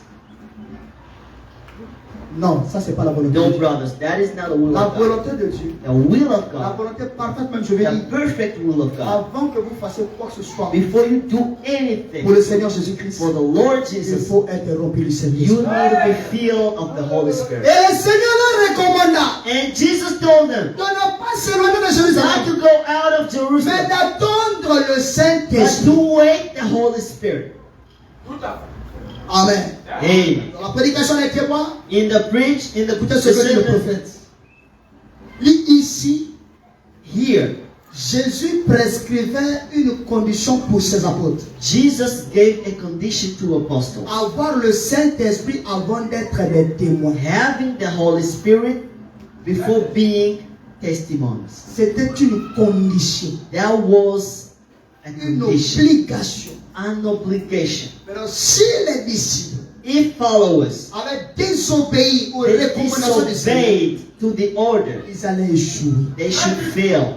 Non, ça c'est pas la volonté No, de Dieu. brothers, that is not the will La of God. volonté de Dieu, The will of la God, volonté parfaite même, je vais the dire, perfect will of God. avant que vous fassiez quoi que ce soit Before you do pour anything le Seigneur Jésus-Christ, for the Lord il Jesus, faut être rempli du you Seigneur. need to be filled of the Holy Spirit. Et le Seigneur leur recommanda And Jesus told them de ne pas s'éloigner de not Jérusalem, to go out of mais Jerusalem, d'attendre le but Saint-Esprit. to wait the Holy Spirit. Amen. Amen. Dans la prédication des témoins, In the preach, in the écoutez ce que dit le sermon, prophète. Lis ici, here, Jésus prescrivait une condition pour ses apôtres. Jesus gave a condition to apostles. Avoir le Saint-Esprit avant d'être des témoins. Having the Holy Spirit before being testimonies. C'était une condition, That was a une condition, obligation. an obligation. Mais si les disciples If followers avaient désobéi aux they recommandations du Seigneur, disobeyed to the order, ils allaient échouer. they should fail.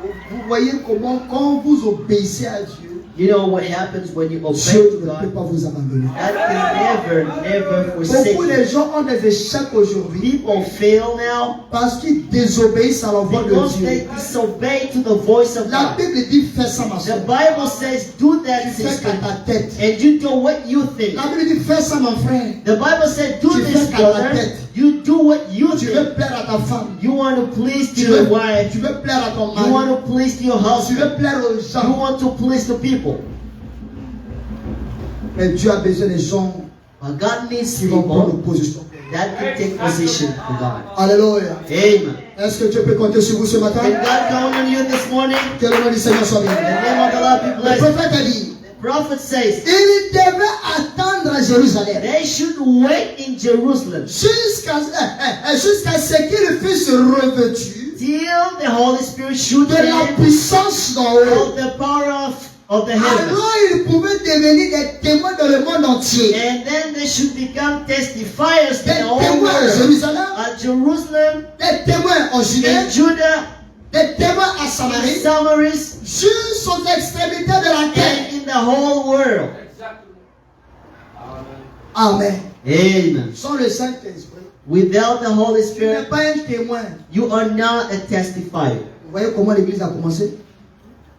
Vous voyez comment, quand vous obéissez à Dieu, You know what happens when you obey Dieu to ne peut God? pas vous abandonner. That can never forsake Beaucoup you. de gens ont des échecs aujourd'hui People fail now parce qu'ils désobéissent à la voix de because Dieu. they disobey to the voice of La God. Bible dit fais ça ma The soeur. Bible says, do that, Tu fais sister, qu'à ta tête. and you do what you think. La Bible dit fais ça mon frère. The Bible said, do Tu this, fais qu'à ta brother. tête. You do what you Tu think. veux plaire à ta femme. You want to please Tu to your veux, wife. tu veux plaire à ton You mari. want to please to your Tu husband. veux plaire aux You gens. want to please the people. Mais Dieu a besoin des gens But God needs qui vont prendre people position. that can take position for God. Alléluia. Amen. Est-ce que Dieu peut compter sur vous ce matin? Can God count on you this morning? Que le nom du Seigneur soit The béni. name of the Lord be Le blessed. prophète a dit, The prophet says il devait attendre à Jérusalem they should wait in Jerusalem jusqu'à ce qu'il fût revêtu till the Holy Spirit should de la come puissance d'en haut. of the power of the heavens. Alors ils pouvaient devenir des témoins dans le monde entier. And then they should become testifiers Des in the whole témoins à world. Jérusalem, At Jerusalem, des témoins en Judée, in Judah, des témoins à in Samarie, Samaris, jusqu'aux extrémités de la terre. and in the whole world. Amen. Amen. Sans le Saint-Esprit, Without the Holy tu n'es Spirit, pas un témoin. you are not a testifier. Vous voyez comment l'église a commencé?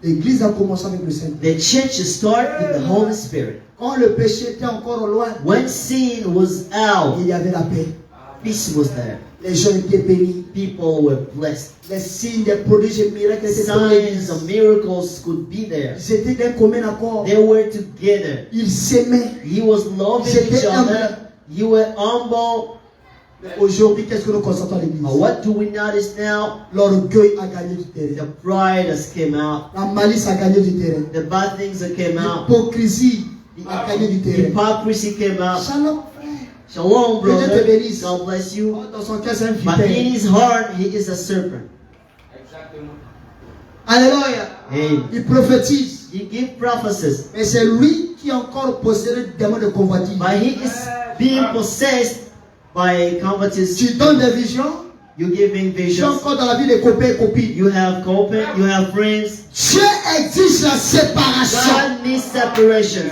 L'église a commencé avec le Saint-Esprit. The church start with the Holy Spirit. Quand le péché était encore au loin, When sin was out, il y avait la paix. peace was there. Les gens étaient bénis. People were blessed. Les signes, des prodiges et miracles étaient dans l'église. Signs and miracles could be there. Ils étaient d'un commun accord. They were together. Ils s'aimaient. He was loving J'étais each humble. other. You were humble. Mais aujourd'hui, qu'est-ce que nous constatons à l'église? What do we notice now? L'orgueil a gagné du terrain. The pride has came out. La malice a gagné du terrain. The bad things that came out. L'hypocrisie a gagné du terrain. Hypocrisy came out. Shalom, frère. Shalom, Que Dieu te brother. bénisse. God bless you. Dans son cœur, c'est un But in vipère. his heart, he is a serpent. Alléluia. Amen. Il prophétise. He gives prophecies, Mais c'est lui qui encore possède le démon de convoitise. but he is being possessed by covetous. Tu donnes des visions. You giving Tu es visions. encore dans la vie des copains et copines. You have coping. You have friends. Dieu exige la séparation. God needs separation.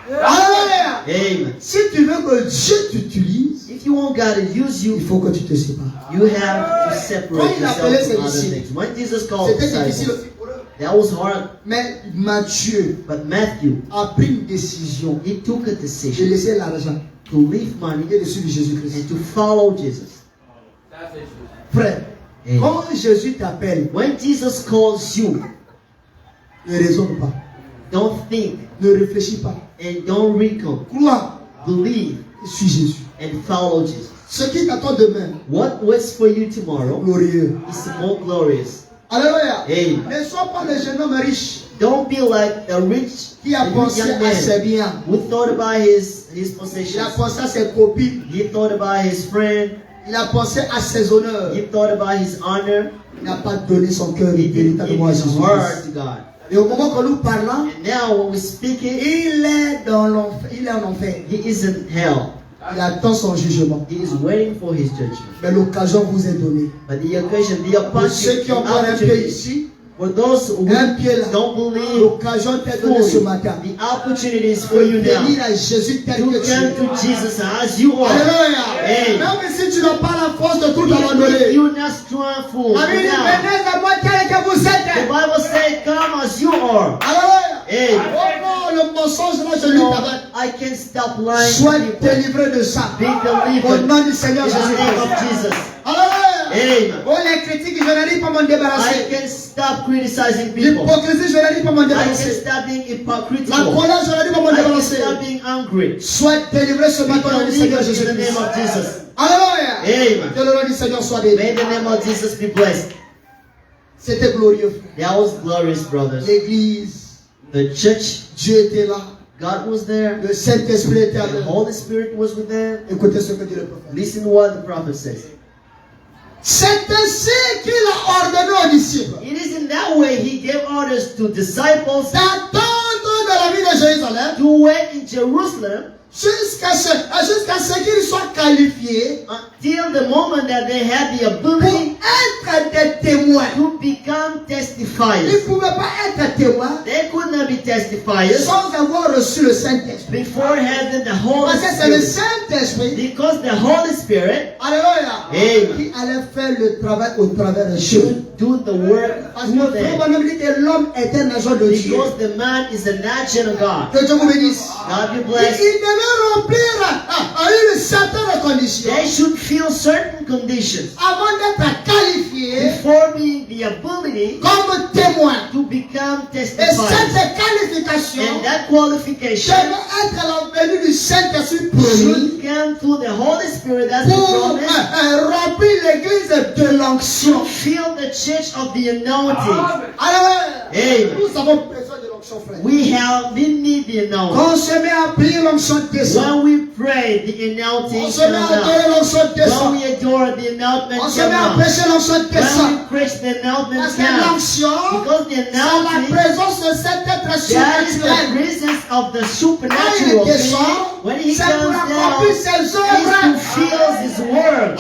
Alléluia. Amen. Si tu veux que Dieu t'utilise, If you want God to use il you, faut que tu te sépares. you have to separate yourself from other things. When Jesus called C'était difficile disciples, aussi pour eux. that was hard. Mais Matthieu But Matthew, a pris une décision he took a de decision laisser l'argent to leave money et de suivre Jésus-Christ. and to follow Jesus. Frère, Amen. quand Jésus t'appelle, When Jesus calls you, ne raisonne pas, don't think ne réfléchis pas. and don't recon. Crois, Believe suis Jésus. and follow Jesus. Ce qui t'attend demain, What waits for you tomorrow glorieux. is more glorious. Alléluia. Amen. Ne sois pas le jeune homme riche Don't be like the rich qui a pensé young à ses man biens. who thought about his Il a possessions. pensé à ses copines. He thought about his friend. Il a pensé à ses honneurs. He thought about his honor. Il n'a pas donné son cœur He didn't give véritablement à his Jésus. heart to God. Et au moment que nous parlons, And now when we speak it, il est dans l'enfer. Il est en enfer. he is in hell. Il attend son jugement. He is waiting for his judgment. Mais l'occasion vous est donnée. But the occasion, the Pour ceux qui ont encore un pied opportunity, ici, for those who un pied là, don't believe l'occasion t'est donnée ce fully, matin. the opportunity is for you now. Venir à Jésus tel To que tu come es. to Jesus as you are. Alléluia. Hey. Même si tu n'as pas la force de tout Even if abandonner. you're not strong full. La Bible dit, Now, venez à moi tel que vous the êtes. Bible says, come as you are. Alléluia. Hey. Oh non, le mensonge là, je lui No, t'avais. I can't stop lying to Sois people. délivré de ça. Be Au delivered nom du in Seigneur the name Jésus-Christ. of Jesus. Alléluia. Amen. Oh, les critiques, je n'arrive pas à m'en débarrasser. I can't stop criticizing people. L'hypocrisie, je n'arrive pas à m'en I can't débarrasser. stop being La hypocritical. colère, je n'arrive pas à m'en I can't débarrasser. stop being angry. Sois délivré ce Be matin au nom du Seigneur delivered in the Jésus-Christ. name of Jesus. Alléluia. Amen. Que le nom du Seigneur soit béni. May the name of Jesus be blessed. C'était glorieux, frère. That was glorious, brothers. L'église, The church, Dieu était là. God was there. Le Saint-Esprit était The avec nous. Holy Spirit was with them. Écoutez ce que dit le prophète. Listen to what the prophet says. C'est ainsi qu'il a ordonné aux disciples It is in that way he gave orders to disciples d'attendre de la ville de Jérusalem to wait in Jerusalem jusqu'à ce qu'ils soient qualifiés until the moment that they had the pour ability être des témoins. to become Ils ne testifiers. pouvaient pas être témoins They could not be testifiers sans avoir reçu le Saint-Esprit. before having the Holy Parce que c'est le Spirit. Saint-Esprit, Because the Holy Spirit alléluia, Amen. qui allait faire le travail au travers de should Dieu. do the work Parce que through le frère them. Branham dit que l'homme est un agent de Dieu. Because the man is an agent of God. Que Dieu vous bénisse. God be Il blessed. devait remplir une certaine condition They should feel certain conditions avant d'être qualifié before being the ability comme témoin. to become Et testifiers. cette qualification And that qualification devait être la venue du Saint-Esprit promis should come through the Holy Spirit as the pour promise remplir l'église de l'onction. to fill the church of the anointing. Alors, Amen. nous avons besoin de l'onction, frère. We need the anointing. Quand on se met à prier, l'onction descend. When we pray, the anointing On se met à comes out. adorer, l'onction When descend. we adore, the anointing On comes se met à out. prêcher, l'onction When descend. we preach, the anointing Parce que comes. l'onction, Because the c'est la anointing, présence de cet être that is the surnaturel. presence of the Quand il supernatural being. descend, When he c'est comes pour down, accomplir ses is to œuvres. fill his word.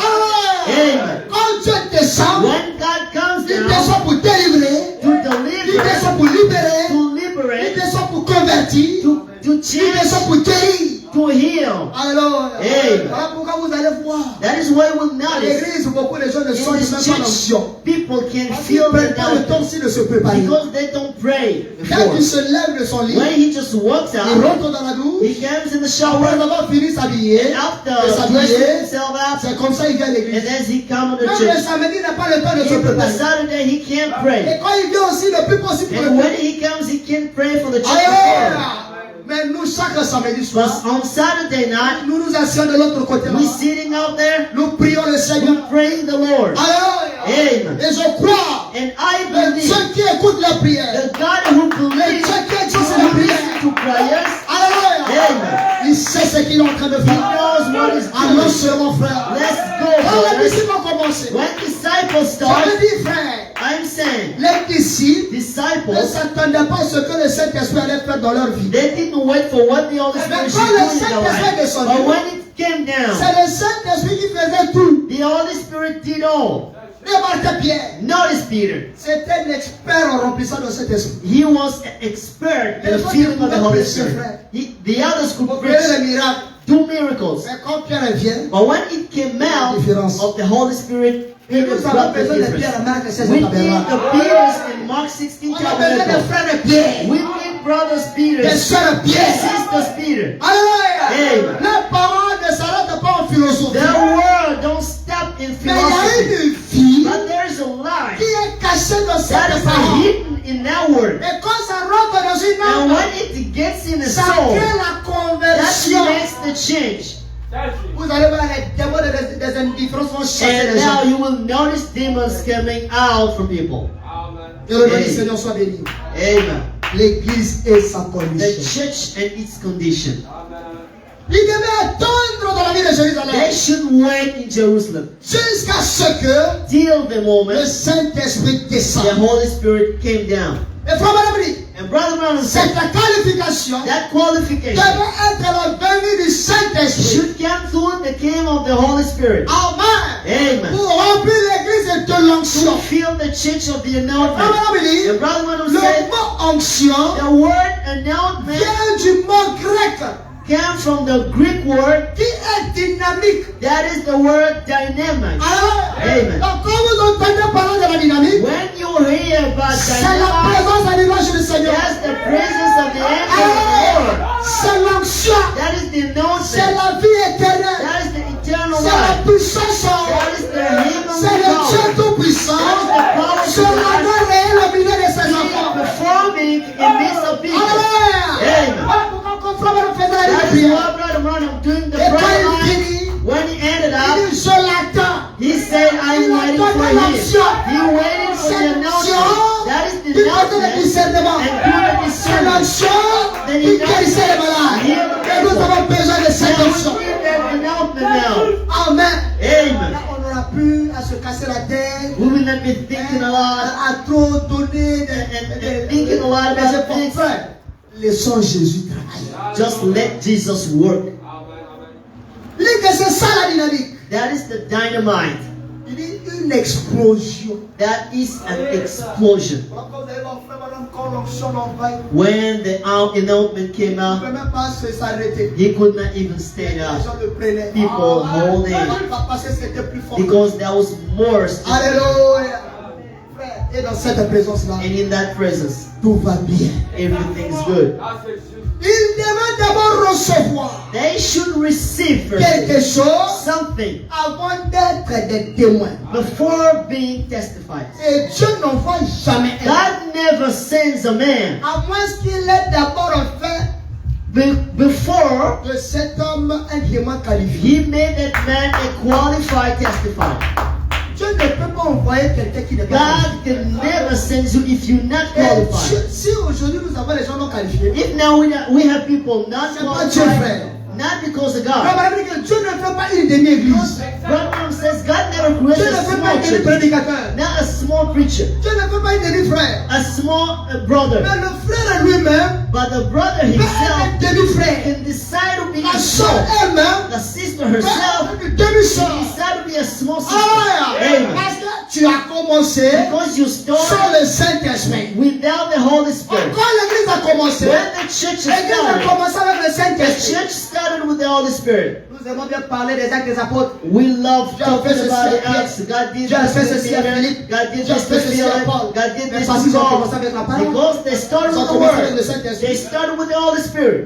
Amen. Quand Dieu descend, When God comes il down descend pour délivrer, to il deliver, descend pour libérer, to il liberate, descend pour convertir, to il change, descend pour guérir. to heal. Alors, Amen. voilà pourquoi vous allez voir. That is why we'll À notice l'église, beaucoup de gens ne sont in même this pas church, l'onction. people can Parce qu'ils feel ne prennent the pas le temps anointing aussi de se préparer. because they don't pray Quand before. il se lève de son lit, When he just walks il out, rentre dans la douche, he comes in the après shower, avoir fini de s'habiller, after de dressing s'habiller, himself out, c'est comme ça qu'il vient à and l'église. then he comes to the Même le church. samedi, il n'a pas le temps de se Even the préparer. Saturday, he can't Et pray. quand il vient aussi, le plus possible pour le And when faire. he comes, he can't pray for the church before. Alléluia! Mais nous, chaque samedi soir, Because on Saturday night, nous nous asseyons de l'autre côté là. we sitting out there, Nous prions le we Seigneur. praying the Lord. Alléluia! Amen. Et je crois, And I le believe Dieu qui écoute la prière, the God who believes, who listens to prayers, Alléluia! Amen. Il sait ce qu'il est en train de He faire. knows what he's Allons doing. seulement, frère. Let's go, Quand les brothers. disciples ont commencé, When disciples ça start, veut dire, frère, I'm saying, les disciples ne disciples, s'attendaient pas à ce que le Saint-Esprit allait faire dans leur vie. they didn't wait for what the Holy Spirit should do in their life. But when it came down, C'est le Saint-Esprit qui faisait tout. the Holy Spirit did all. Remarquez Pierre. Notice Peter. C'était un expert en remplissant de cet esprit. He was an expert in the feeling of the Holy Spirit. The others could Vous voyez preach les miracles. 2 miracles. Mais quand Pierre vient, But when it came out of the Holy Spirit, et it nous brought avons the besoin de Pierre difference. à Marc 16 We need tabernacle. the Peters in Mark 16 On a besoin de tabernacle. frères Pierre. We need brothers Des Peter, sœurs Pierre. sisters Peter. Alléluia. Amen. Les parents ne s'arrêtent pas en philosophie. The world don't stop in Mais il y a philosophy. une vie But there's a qui lie est cachée dans that cette is parole. hidden in that word. Et quand ça rentre dans une And âme, when it gets in the ça soul, crée la that conversion. makes the change. Vous allez voir les démons des indifférences vont chasser And les now gens. you will notice demons coming out from people. Que le nom du Amen. Seigneur soit béni. Amen. L'église et sa The condition. church and its condition. Il devait attendre dans la ville de They Jérusalem should wait in Jerusalem jusqu'à ce que till the le moment Saint-Esprit the descende. Holy Spirit came down. Et frère Madame dit, And Brother Branham said cette qualification that qualification devait être la venue du Saint-Esprit. should come through the kingdom of the Holy Spirit. Amen. Amen. Pour remplir l'église de To l'onction. fill the church of the anointment. Amen. And Brother Branham Le said mot onction the word anointment vient du mot grec came from the Greek word qui est dynamique. that is the word dynamic. Amen. Donc quand vous entendez parler de la dynamique, When you hear about c'est la dynamic, présence à l'image du Seigneur. that's the presence of the angel of the Lord. C'est l'onction. That is the C'est anointment. la vie éternelle. That is the eternal C'est la life. puissance. That is the C'est heavenly le power. Dieu tout-puissant. C'est la gloire réelle au milieu de ses He enfants. performing in midst of people. Alléluia. Amen. Pourquoi mon frère faisait la That is prière? why Brother Branham doing the Et quand prayer il line, finit, when he ended il up, dit, je l'attends. he said, I'm waiting for him. He waited for the announcement. That is the Qui porte le announcement. discernement. And do the C'est discernment. l'onction qui guérissait les malades. Et nous avons besoin de cette Now onction. we need that announcement now. Amen. Amen. Là, on n'aura plus à se casser la tête, We will not be thinking a lot à trop donner and thinking a lot about things. Laissons Jésus travailler. Just let Jesus work. Dis que c'est ça la dynamique. That is the dynamite. Il dit une explosion. That is an explosion. When the announcement came Il ne out, peut même pas s'arrêter. he could not even stay Les up. gens le prenaient. People holding Parce que c'était plus fort. because there was more. Alléluia. Frère, et dans cette présence-là, And in that presence, tout va bien. everything's good. Il devait d'abord recevoir They should receive first quelque chose something avant d'être des témoins. before being testified. Et Dieu n'envoie jamais un. God never sends a man À moins qu'il ait d'abord fait before de cet homme un témoin qualifié. he made that man a qualified testifier. Dieu ne peut pas envoyer quelqu'un qui n'est pas God qualifié. can never send you if you're not Et qualified. si aujourd'hui nous avons les gens non qualifiés, If now we have people not c'est pas Dieu, qualified, frère. not because of La God. Bible dit que Dieu ne fait pas une demi-église. Branham says God never Dieu created ne a fait pas small une church, demi-prédicateur. not a small preacher, Dieu ne fait pas une demi-frère. a small brother. Mais le frère lui-même But the brother peut himself être demi-frère. can decide to be La a soeur small. elle-même The sister peut herself être une demi-sœur. can decide to be a small sister. Alléluia. Amen. Parce que tu as commencé Because you sans started le Saint-Esprit. without the Holy Spirit. Quand l'église a commencé, When the church l'église a started, commencé avec le the Saint-Esprit. church started with the Holy Spirit. Nous aimons bien parler des actes des apôtres. We love Dieu a talking fait ceci about the à Pierre. acts. God did Dieu a this fait to ceci à Peter. Philippe. God did Dieu a this to fait ceci à Philip. Paul. God did Mais this parce to qu'ils ont Paul. commencé avec la parole. Because they started Ils ont with the commencé avec le Word. Saint-Esprit. They started with the Holy Spirit.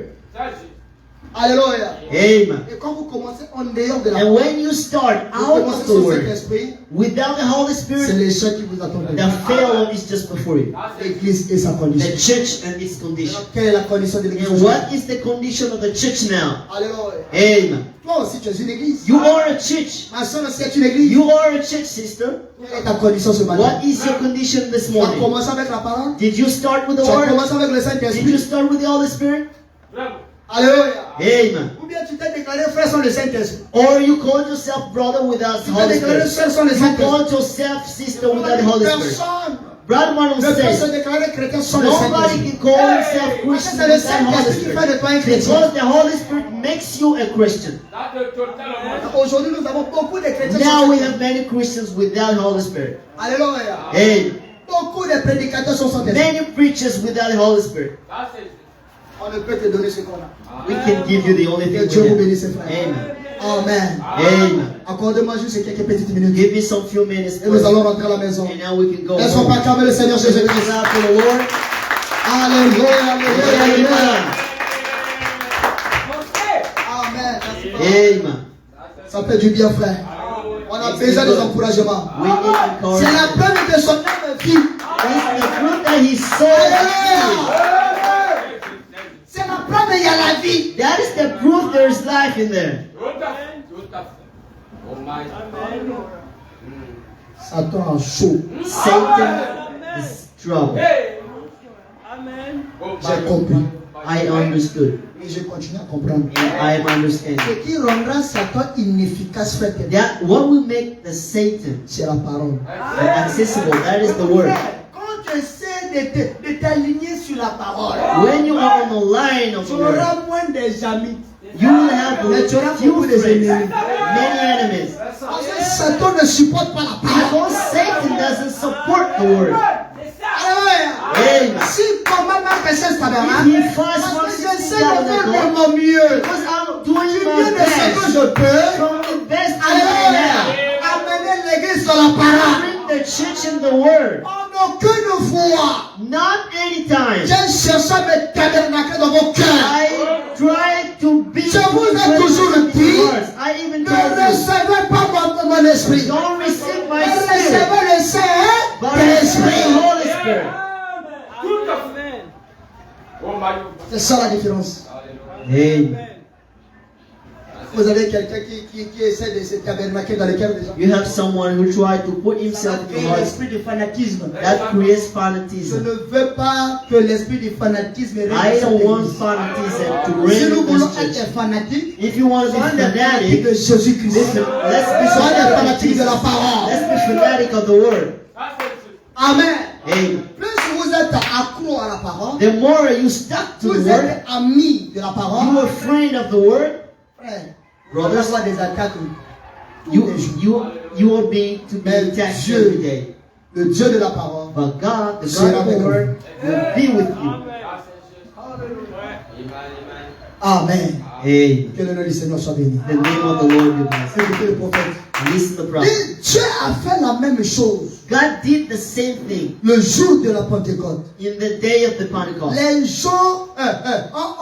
Alléluia. Amen. Et quand vous commencez en dehors de la And parole, when you start vous out commencez of the sans Word, Saint-Esprit, without the Holy c'est Spirit, l'échec qui vous attend. the failure is just before you. L'église et sa condition. The church and its condition. Alors, quelle est la condition de l'église And aujourd'hui? what is the condition of the church now? Alléluia. Amen. Toi aussi, tu es une église. You are a church. Ma soeur aussi est une église. You are a church, sister. Quelle est ta condition ce matin? What is your condition this Tu as morning? commencé avec la parole? Did you start with the Tu as Word? commencé avec le Did you Saint-Esprit? start with the Holy Spirit? Alléluia. Amen. Ou bien tu t'es déclaré frère sans le Saint-Esprit. Or you called yourself brother without the Tu t'es Holy déclaré Spirit. sœur sans le You Saint-Esprit. called yourself sister without the Holy Spirit. Personne Brother Marlon ne peut se says, déclarer chrétien sans le nobody Saint-Esprit. can call himself Parce que Christian c'est le without the Holy Saint-Esprit qui fait de Spirit. toi un chrétien. Because the Holy Spirit makes you a Christian. Aujourd'hui, nous avons beaucoup de chrétiens Now sans we Saint-Esprit. have many Christians without the Holy Spirit. Alléluia. Amen. Beaucoup de prédicateurs sont sans Saint-Esprit. Many preachers without the Holy Spirit. On ne peut te donner ce qu'on a. We can give you the only Que thing Dieu vous we bénisse, have. frère. Amen. Amen. Amen. Accordez-moi juste quelques petites minutes. Give me some few minutes. Et nous allons rentrer à la maison. And now we can go Laissons home. pas acclamer le Seigneur Let's Jésus-Christ. clap for the Lord. Alléluia, alléluia, alléluia. Amen. Amen. Merci, Amen. ça fait du bien, frère. On a besoin des encouragements. We need C'est la encouragement. preuve de son âme vie. It's the fruit that he sowed. Alléluia. C'est la preuve qu'il y a la vie. That is the proof there is life in there. Satan en chaud. Satan is trouble. J'ai compris. I understood. Et je continue à comprendre. I am understanding. Ce qui rendra Satan inefficace, frère, That what will make the Satan c'est la parole. accessible, that is the word. Quand tu essaies de t'aligner sur la parole, when you are on the line of tu the word, auras moins des amis. you will have Mais tu auras few beaucoup de friends, ennemis. many enemies. Parce que Satan ne supporte pas la parole. Because Satan doesn't support the word. Alléluia. Amen. Si comment marcher ce tabernacle, If he fights parce for que 16 j'essaie de faire de tabernacle, mon mieux. because I'm doing Je my viens de ce que best, je peux. from the best I Alléluia. have, Amener l'église sur la parole. bring the church in the word. En aucune fois, Not anytime. j'ai cherché à me tabernacler dans vos cœurs. I try to be Je vous ai toujours dit, I even ne told you, recevez pas mon esprit. don't receive my Mais spirit, recevez le but receive the Saint-Esprit. Holy Spirit. C'est ça la différence. Amen. Vous avez quelqu'un qui essaie de se tabernacler dans le cœur des gens. You have someone who tried to put Ça himself in crée the heart. l'esprit du fanatisme. That creates Je fanatism. ne veux pas que l'esprit du fanatisme I règne dans don't cette want église. fanatism to Si reign nous in voulons this church. être fanatiques, If you want to be soyons des fanatiques fanatic, de Jésus-Christ. let's be Soyons des fanatic of fanatiques de Jesus. la parole. Let's be fanatic of the word. Amen. Amen. Plus vous êtes accro à la parole, The more you stuck to vous the word, êtes amis de la you parole, are friend of the word, frère, vous allez avoir des attaques tous you les jours. you are being to be Mais attacked Dieu, every day. le Dieu de la parole, But God, the sera God of the avec word, will be with you. Amen. Amen. Que le nom du Seigneur soit béni. The name of the Lord be blessed. Écoutez le prophète. Listen to the prophet. Et Dieu a fait la même chose God did the same thing le jour de la Pentecôte. in the day of the Pentecost. Les gens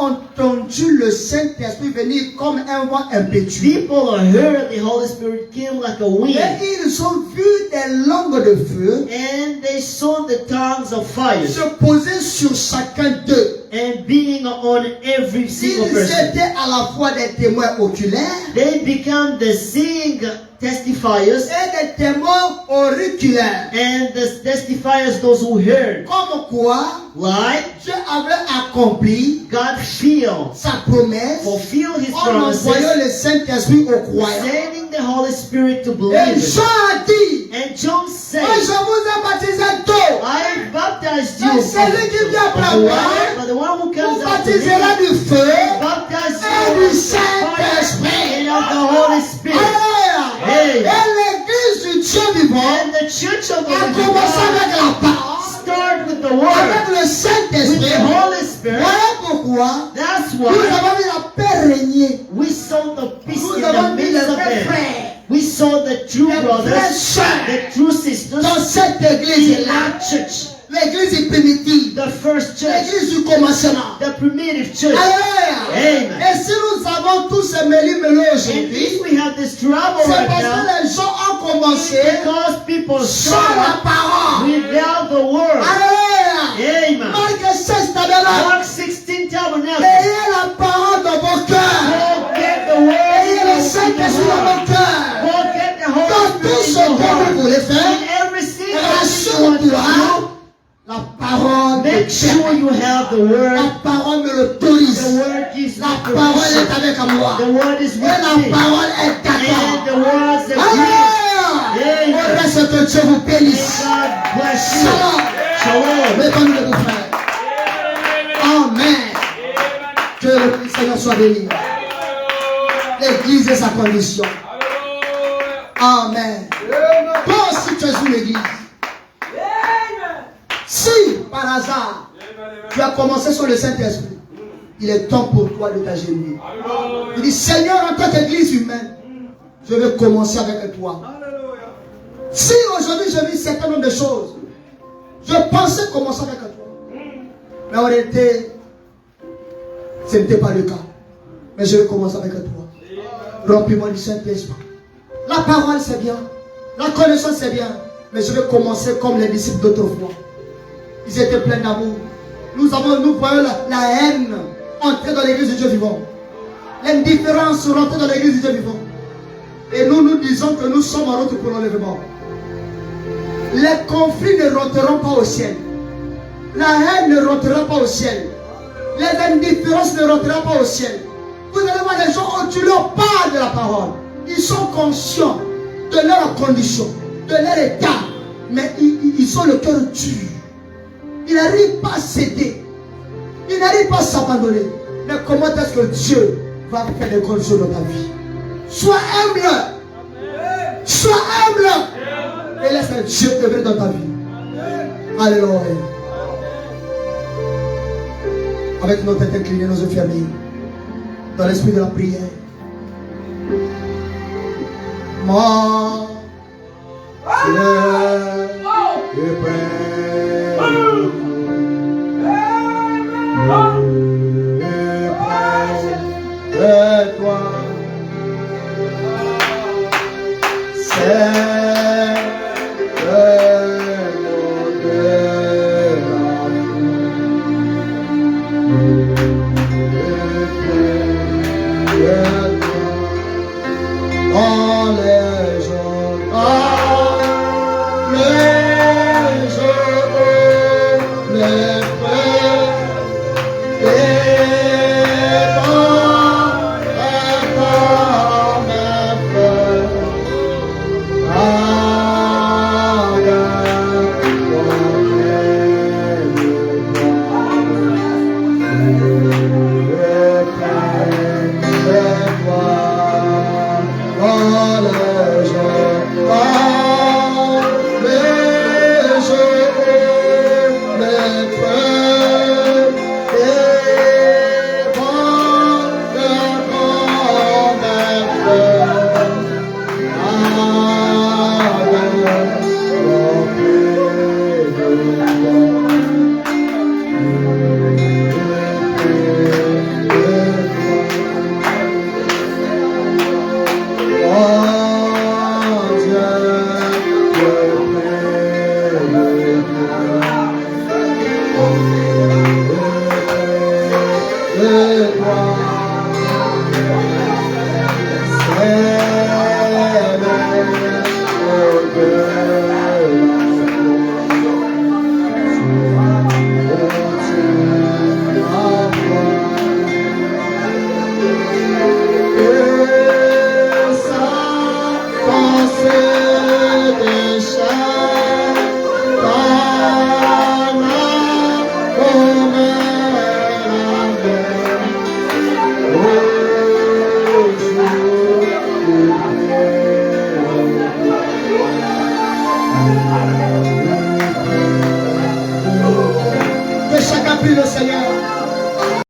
ont entendu le Saint-Esprit venir comme un vent impétueux. People heard the Holy Spirit came like a wind, Et ils ont vu des langues de feu and they saw the tongues of fire se poser sur chacun d'eux. and being on every single Ils person. étaient à la fois des témoins oculaires They become the seeing testifiers et des témoins auriculaires. and the testifiers, those who heard. Comme quoi Like Dieu avait accompli God feel, sa promesse fulfill His en promises, envoyant le Saint-Esprit aux croyants. sending the Holy Spirit to Et believers. Jean a dit, And John said, moi je vous ai baptisé d'eau. I baptized you Mais of celui qui vient après the moi water, but the one who vous comes after me baptisera du feu baptize et you du of fire Saint-Esprit. and of the Holy Spirit. Alléluia. Hey. Et l'église du Dieu vivant And the church of the a living commencé God avec la parole, start with the avec word, le with Saint-Esprit. the Holy Spirit. Voilà pourquoi That's nous why avons vu la paix régner. we saw the peace Nous in avons the vu les midst of vrais them. frères We saw the true les vraies brothers, sœurs the true sisters dans cette in église-là. that church, L'église primitive, the first church, l'église du commencement. the primitive church. Alléluia. Amen. Et si nous avons tous ces mêlis-mêlés And aujourd'hui, if we have this trouble c'est right parce now, que les gens ont commencé because people sans la start parole. without the word. Alléluia. Amen. Marc 16 tabernacle. Mark 16 tabernacle. Ayez la parole dans vos cœurs. Forget the word Ayez in le your Saint-Esprit dans heart. vos cœurs. Forget the Dans Holy tout ce Spirit in your que vous heart. voulez faire, In every single thing you want to do, rassure-toi. La parole make me sure permet. you have the word. La parole me l'autorise. The word gives you La parole est permission. avec moi. The word is Et with la me. parole est And d'accord. the words agree. Alléluia. Au reste que Dieu vous May bénisse. God bless you. Shalom. Shalom. Mettons-nous debout, frère. Amen. Que le Seigneur soit béni. L'église est sa condition. Amen. Toi aussi tu es une église. Si par hasard tu as commencé sur le Saint-Esprit, il est temps pour toi de t'agenouiller. Il dit, Seigneur, en tant qu'église humaine, je vais commencer avec toi. Si aujourd'hui je vis un certain nombre de choses, je pensais commencer avec toi. Mais en réalité, ce n'était pas le cas. Mais je vais commencer avec toi. Remplis-moi du Saint-Esprit. La parole c'est bien. La connaissance c'est bien. Mais je vais commencer comme les disciples d'autrefois. Ils étaient pleins d'amour. Nous voyons la haine entrer dans l'église du Dieu vivant. L'indifférence rentrer dans l'église du Dieu vivant. Et nous disons que nous sommes en route pour l'enlèvement. Les conflits ne rentreront pas au ciel. La haine ne rentrera pas au ciel. Les indifférences ne rentreront pas au ciel. Vous allez voir les gens, tu leur parles de la parole. Ils sont conscients de leur condition, de leur état. Mais ils ont le cœur dur. Ils n'arrivent pas à céder. Il n'arrive pas à s'abandonner. Mais comment est-ce que Dieu va faire des grandes choses dans ta vie? Sois humble. Sois humble. Et laisse Dieu œuvrer dans ta vie. Alléluia. Avec nos têtes inclinées, nos yeux fermés, dans l'esprit de la prière. Moi, et toi, c'est